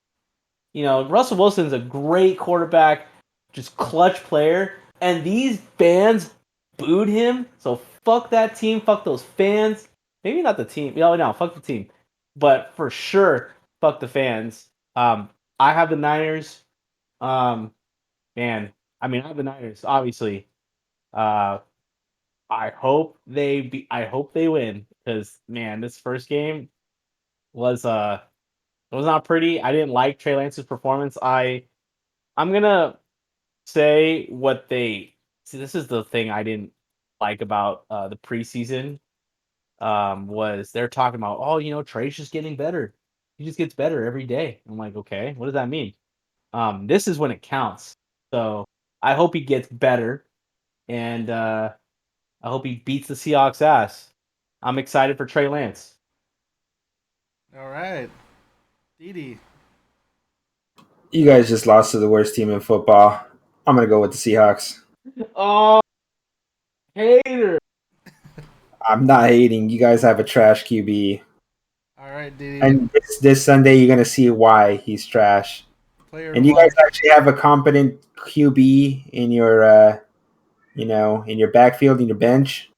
Russell Wilson's a great quarterback, just clutch player, and these fans booed him. So fuck that team, fuck those fans. Maybe not the team. No, fuck the team. But for sure, fuck the fans. I have the Niners. Man, I have the Niners, obviously. I hope I hope they win because man, this first game was not pretty. I didn't like Trey Lance's performance. I'm gonna say what they see. This is the thing I didn't like about the preseason. Was they're talking about Trey's just getting better. He just gets better every day. I'm like, okay, what does that mean? This is when it counts. So I hope he gets better, and I hope he beats the Seahawks ass. I'm excited for Trey Lance. All right, Didi. You guys just lost to the worst team in football. I'm going to go with the Seahawks. Oh, hater. I'm not hating. You guys have a trash QB. All right, Didi. And this Sunday, you're going to see why he's trash. And you guys actually have a competent QB in your, in your backfield, in your bench.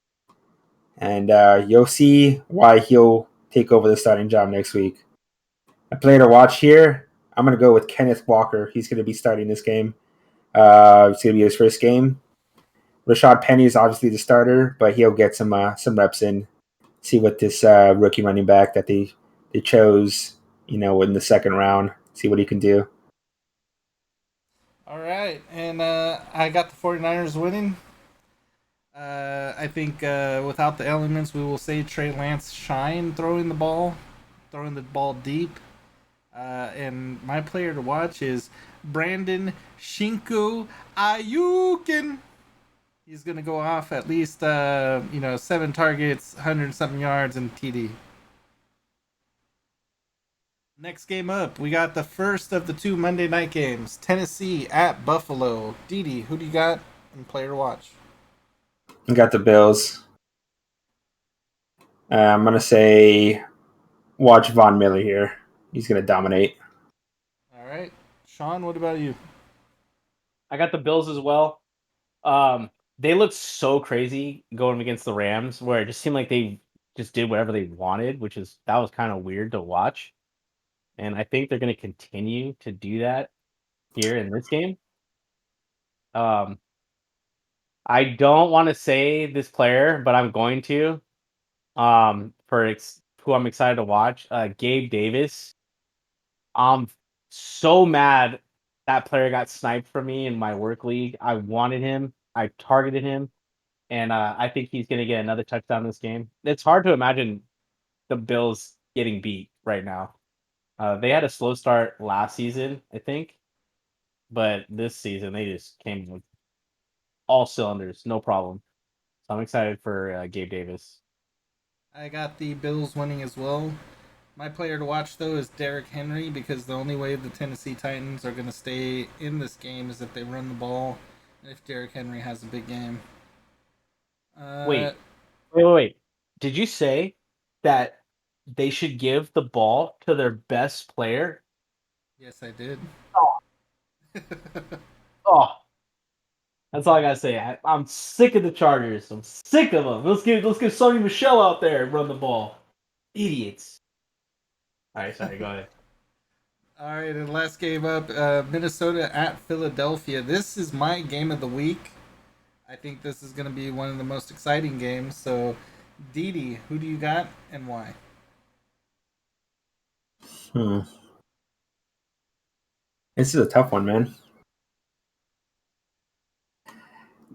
And you'll see why he'll take over the starting job next week. A player to watch here, I'm going to go with Kenneth Walker. He's going to be starting this game. It's going to be his first game. Rashad Penny is obviously the starter, but he'll get some reps in. See what this rookie running back that they chose, in the second round. See what he can do. All right, and I got the 49ers winning. I think without the elements, we will say Trey Lance shine throwing the ball deep. And my player to watch is Brandon Shinku Ayukin. He's going to go off at least, 7 targets, 100-something yards, and TD. Next game up, we got the first of the 2 Monday night games. Tennessee at Buffalo. Didi, who do you got and player to watch? I got the Bills. I'm going to say watch Von Miller here. He's going to dominate. All right. Sean, what about you? I got the Bills as well. They looked so crazy going against the Rams, where it just seemed like they just did whatever they wanted, that was kind of weird to watch. And I think they're going to continue to do that here in this game. I don't want to say this player, but I'm going to. Who I'm excited to watch, Gabe Davis. I'm so mad that player got sniped from me in my work league. I wanted him. I targeted him, and I think he's going to get another touchdown this game. It's hard to imagine the Bills getting beat right now. They had a slow start last season, I think, but this season they just came with all cylinders, no problem. So I'm excited for Gabe Davis. I got the Bills winning as well. My player to watch though is Derrick Henry because the only way the Tennessee Titans are going to stay in this game is if they run the ball. And if Derrick Henry has a big game. Wait, wait. Did you say that they should give the ball to their best player? Yes, I did. Oh, that's all I gotta say. I'm sick of the Chargers. I'm sick of them. Let's get Sonny Michelle out there and run the ball. Idiots. All right, sorry. Go ahead. All right, and last game up, Minnesota at Philadelphia. This is my game of the week. I think this is going to be one of the most exciting games. So, Didi, who do you got and why? This is a tough one, man.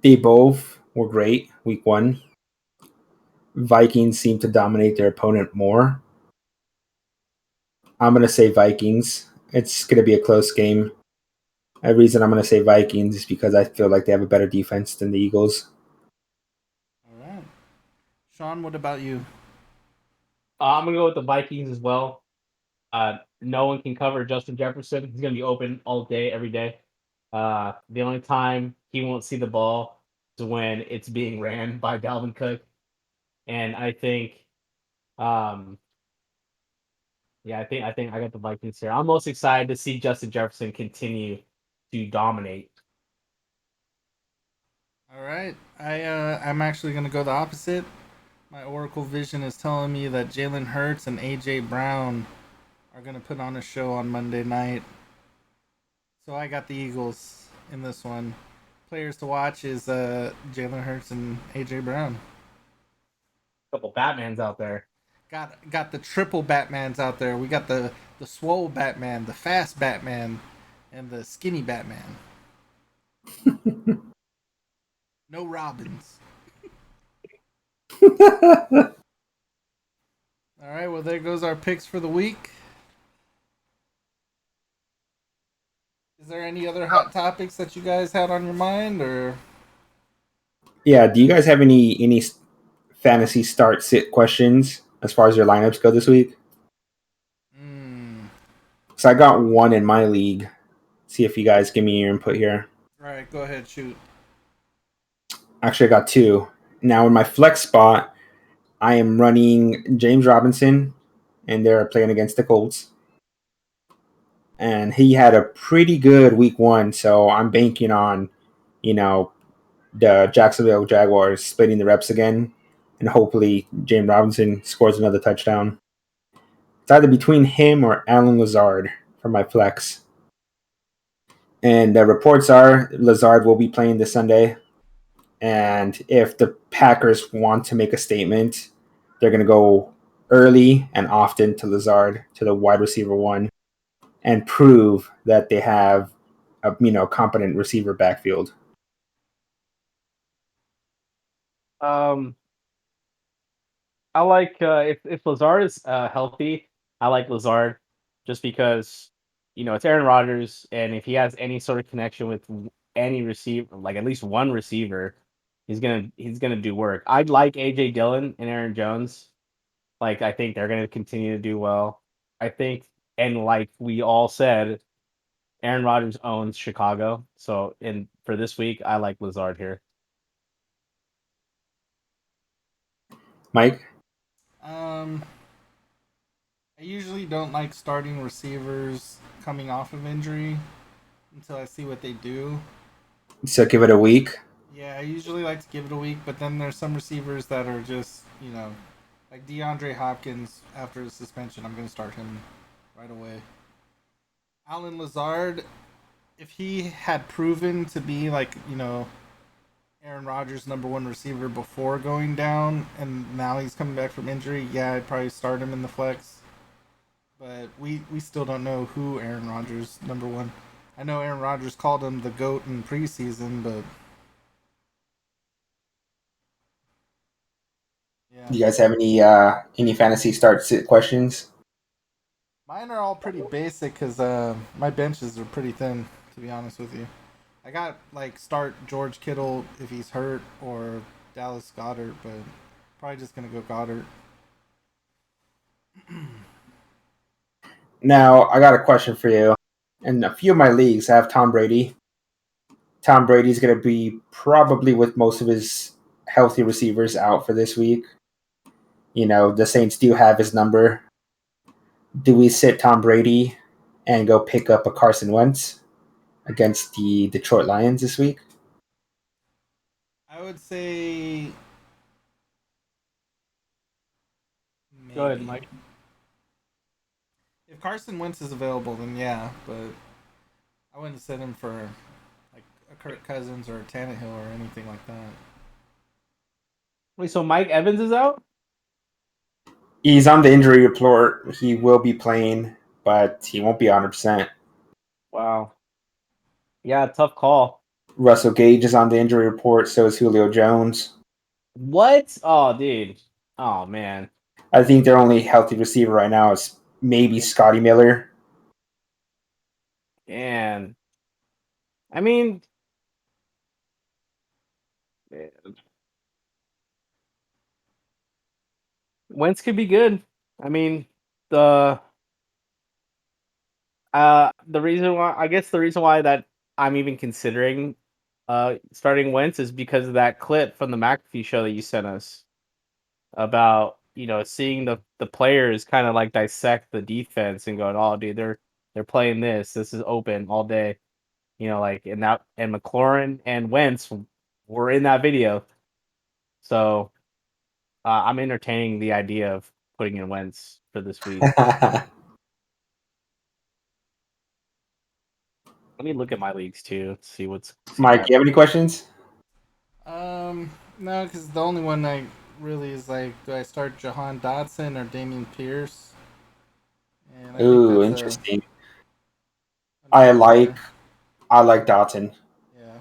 They both were great week one. Vikings seem to dominate their opponent more. I'm going to say Vikings. It's going to be a close game. The reason I'm going to say Vikings is because I feel like they have a better defense than the Eagles. All right. Sean, what about you? I'm gonna go with the Vikings as well. No one can cover Justin Jefferson. He's gonna be open all day, every day. The only time he won't see the ball is when it's being ran by Dalvin Cook, and I think, yeah, I think I got the Vikings here. I'm most excited to see Justin Jefferson continue to dominate. All right. I'm actually going to go the opposite. My Oracle Vision is telling me that Jalen Hurts and AJ Brown are going to put on a show on Monday night. So I got the Eagles in this one. Players to watch is Jalen Hurts and AJ Brown. A couple Batmans out there. Got the triple Batmans out there. We got the swole Batman, the fast Batman, and the skinny Batman. No Robins. All right, well, there goes our picks for the week. Is there any other hot topics that you guys had on your mind, or? Yeah, do you guys have any fantasy start sit questions as far as your lineups go this week? So I got one in my league. See if you guys give me your input here. All right, go ahead, shoot. Actually, I got two. Now in my flex spot, I am running James Robinson, and they're playing against the Colts. And he had a pretty good week one, so I'm banking on, the Jacksonville Jaguars splitting the reps again, and hopefully James Robinson scores another touchdown. It's either between him or Allen Lazard for my flex. And the reports are Lazard will be playing this Sunday. And if the Packers want to make a statement, they're going to go early and often to Lazard, to the wide receiver one, and prove that they have a competent receiver backfield. I like if Lazard is healthy, I like Lazard just because it's Aaron Rodgers, and if he has any sort of connection with any receiver, like at least one receiver, he's gonna do work. I'd like AJ Dillon and Aaron Jones. Like I think they're gonna continue to do well. I think, and like we all said, Aaron Rodgers owns Chicago. So for this week, I like Lazard here. Mike? I usually don't like starting receivers coming off of injury until I see what they do. So give it a week? Yeah, I usually like to give it a week, but then there's some receivers that are just, like DeAndre Hopkins after his suspension. I'm going to start him right away. Allen Lazard, if he had proven to be like, Aaron Rodgers' number one receiver before going down, and now he's coming back from injury, yeah, I'd probably start him in the flex. But we still don't know who Aaron Rodgers' number one I know Aaron Rodgers called him the GOAT in preseason, but yeah. Do you guys have any fantasy start sit questions? Mine are all pretty basic because my benches are pretty thin, to be honest with you. I got like start George Kittle if he's hurt or Dallas Goddard, but probably just gonna go Goddard. Now, I got a question for you. In a few of my leagues, I have Tom Brady. Tom Brady's going to be probably with most of his healthy receivers out for this week. You know, the Saints do have his number. Do we sit Tom Brady and go pick up a Carson Wentz against the Detroit Lions this week? I would say maybe. Go ahead, Mike. If Carson Wentz is available, then yeah, but I wouldn't set him for like a Kirk Cousins or a Tannehill or anything like that. Wait, so Mike Evans is out? He's on the injury report. He will be playing, but he won't be 100%. Wow. Yeah, tough call. Russell Gage is on the injury report. So is Julio Jones. What? Oh, dude. Oh, man. I think their only healthy receiver right now is maybe Scotty Miller. And I mean, Wentz could be good. I mean, the reason why that I'm even considering starting Wentz is because of that clip from the McAfee show that you sent us about, you know, seeing the players kind of like dissect the defense and going, oh, dude, they're playing this. This is open all day. You know, like and McLaurin and Wentz were in that video. So I'm entertaining the idea of putting in Wentz for this week. Let me look at my leagues too. See what's. Mike, you have any questions? No, because the only one I really is like, do I start Jahan Dotson or Damian Pierce? And Ooh, that's interesting. a I no-brainer. like Dotson. Yeah.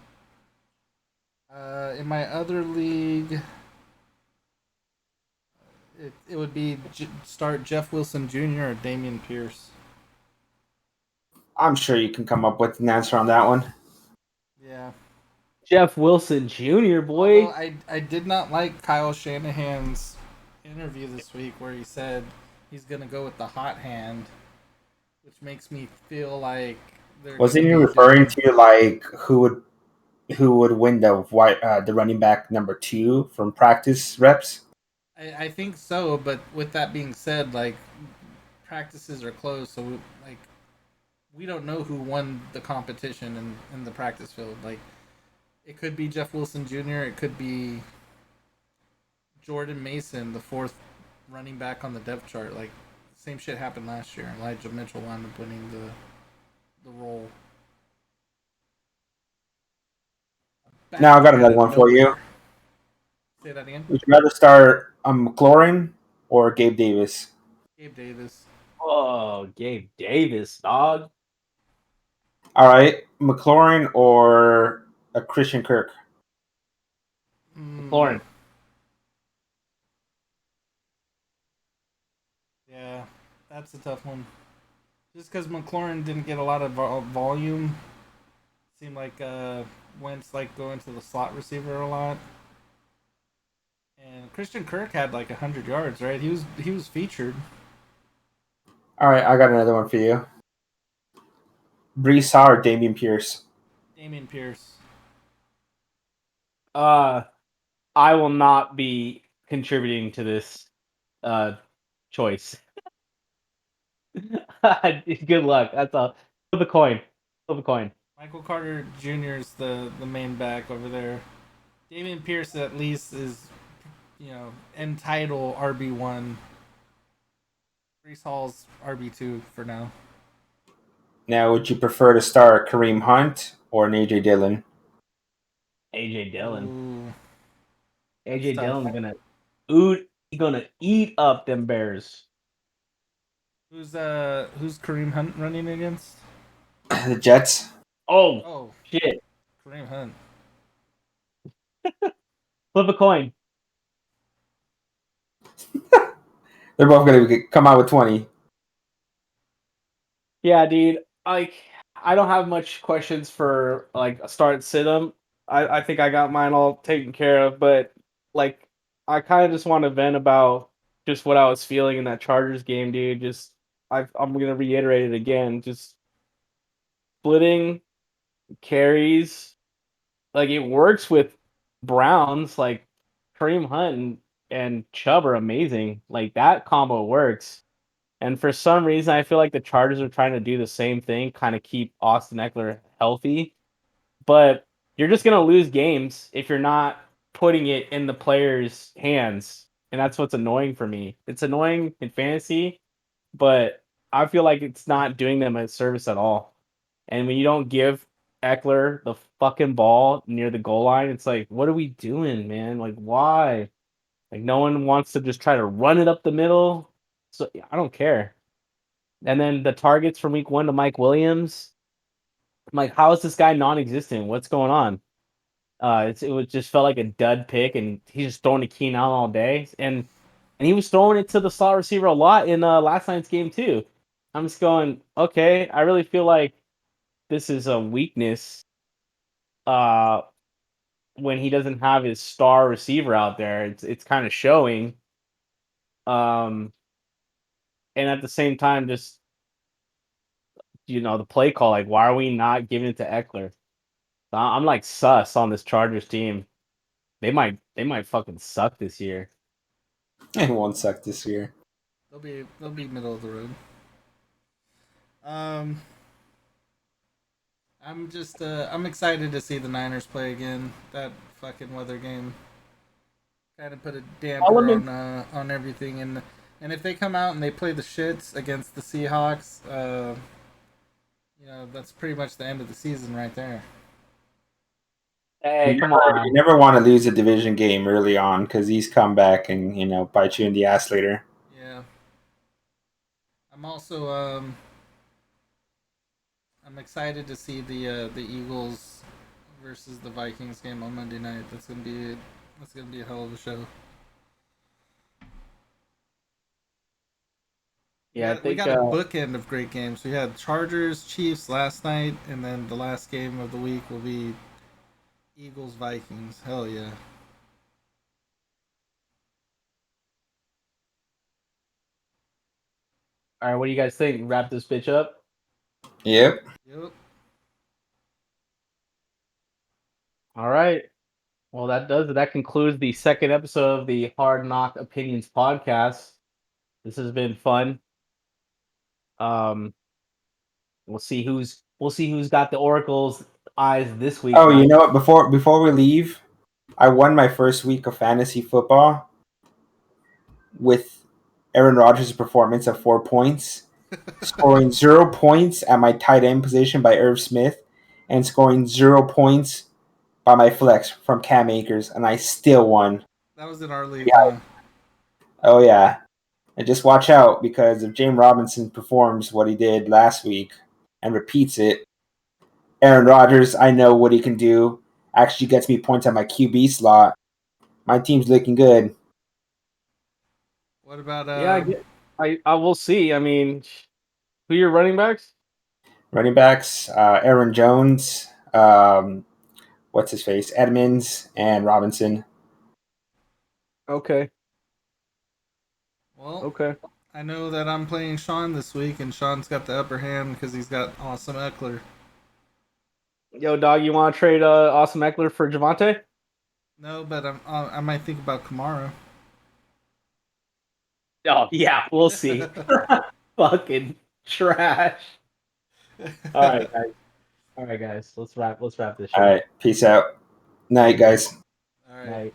In my other league, it would be start Jeff Wilson Jr. or Damian Pierce. I'm sure you can come up with an answer on that one. Yeah. Jeff Wilson Jr., boy. Although I did not like Kyle Shanahan's interview this week where he said he's gonna go with the hot hand, which makes me feel like they're Wasn't gonna he be referring doing- to like who would win the running back number 2 from practice reps? I think so, but with that being said, like practices are closed, so we don't know who won the competition in the practice field. Like it could be Jeff Wilson Jr. It could be Jordan Mason, the fourth running back on the depth chart. Like same shit happened last year. Elijah Mitchell wound up winning the role. Now I got another one for you. Say that again. Would you rather start McLaurin or Gabe Davis? Gabe Davis. Oh, Gabe Davis, dog. All right, McLaurin or a Christian Kirk? Lauren. Yeah, that's a tough one. Just because McLaurin didn't get a lot of volume, seemed like Wentz like going to the slot receiver a lot. And Christian Kirk had like 100 yards, right? He was featured. All right, I got another one for you. Brees Hall or Damian Pierce? Damian Pierce. I will not be contributing to this choice. Good luck. That's all. Flip a coin. Flip a coin. Michael Carter Jr. is the main back over there. Damian Pierce at least is, end title RB1. Brees Hall's RB2 for now. Now, would you prefer to start Kareem Hunt or an AJ Dillon? AJ Dillon. Ooh, AJ that's tough. Dillon's gonna eat up them Bears. Who's Kareem Hunt running against? The Jets. Oh, Oh, shit. Kareem Hunt. Flip a coin. They're both going to come out with 20. Yeah, dude. Like, I don't have much questions for like a start sit 'em. I think I got mine all taken care of, but like I kind of just want to vent about just what I was feeling in that Chargers game, dude. Just I'm gonna reiterate it again. Just splitting carries, like it works with Browns. Like Kareem Hunt and Chubb are amazing. Like that combo works. And for some reason, I feel like the Chargers are trying to do the same thing, kind of keep Austin Eckler healthy. But you're just going to lose games if you're not putting it in the players' hands. And that's what's annoying for me. It's annoying in fantasy, but I feel like it's not doing them a service at all. And when you don't give Eckler the fucking ball near the goal line, it's like, what are we doing, man? Like, why? Like, no one wants to just try to run it up the middle. So I don't care. And then the targets from week 1 to Mike Williams. I'm like, how is this guy non-existent? What's going on? It was just felt like a dud pick, and he's just throwing to Keenan Allen all day, and he was throwing it to the slot receiver a lot in last night's game too. I'm just going, okay, I really feel like this is a weakness. Uh, when he doesn't have his star receiver out there, it's kind of showing. Um, and at the same time, just the play call, like, why are we not giving it to Eckler? I'm like sus on this Chargers team. They might fucking suck this year. It won't suck this year. They'll be middle of the road. Um, I'm excited to see the Niners play again. That fucking weather game kind of put a damper Element. on everything, and if they come out and they play the shits against the Seahawks, that's pretty much the end of the season right there. Hey, come You on. never want to lose a division game early on because he's come back and bite you in the ass later. Yeah. I'm also I'm excited to see the Eagles versus the Vikings game on Monday night. That's gonna be a hell of a show. Yeah, I We think got a bookend of great games. We had Chargers Chiefs last night, and then the last game of the week will be Eagles Vikings. Hell yeah. all right, what do you guys think? Wrap this bitch up? Yep. Yep. All right. Well, that does it. That concludes the second episode of the Hard Knock Opinions podcast. This has been fun. Um, we'll see who's got the Oracle's eyes this week, Oh, you guys. know what? Before we leave, I won my first week of fantasy football with Aaron Rodgers' performance of 4 points, scoring 0 points at my tight end position by Irv Smith, and scoring 0 points by my flex from Cam Akers, and I still won. That was in our league, Yeah. huh? Oh yeah. And just watch out because if James Robinson performs what he did last week and repeats it, Aaron Rodgers, I know what he can do. Actually gets me points at my QB slot. My team's looking good. What about Yeah, I will see. I mean, who are your running backs? Running backs, Aaron Jones, what's his face, Edmonds, and Robinson. Okay. well, Okay. I know that I'm playing Sean this week, and Sean's got the upper hand because he's got awesome Eckler. Yo, dog, you want to trade Awesome Eckler for Javante? No, but I might think about Kamara. Oh, yeah, we'll see. Fucking trash. All right, guys. All right, guys. Let's wrap this All shit up. right, peace out. Night, guys. All right. Night.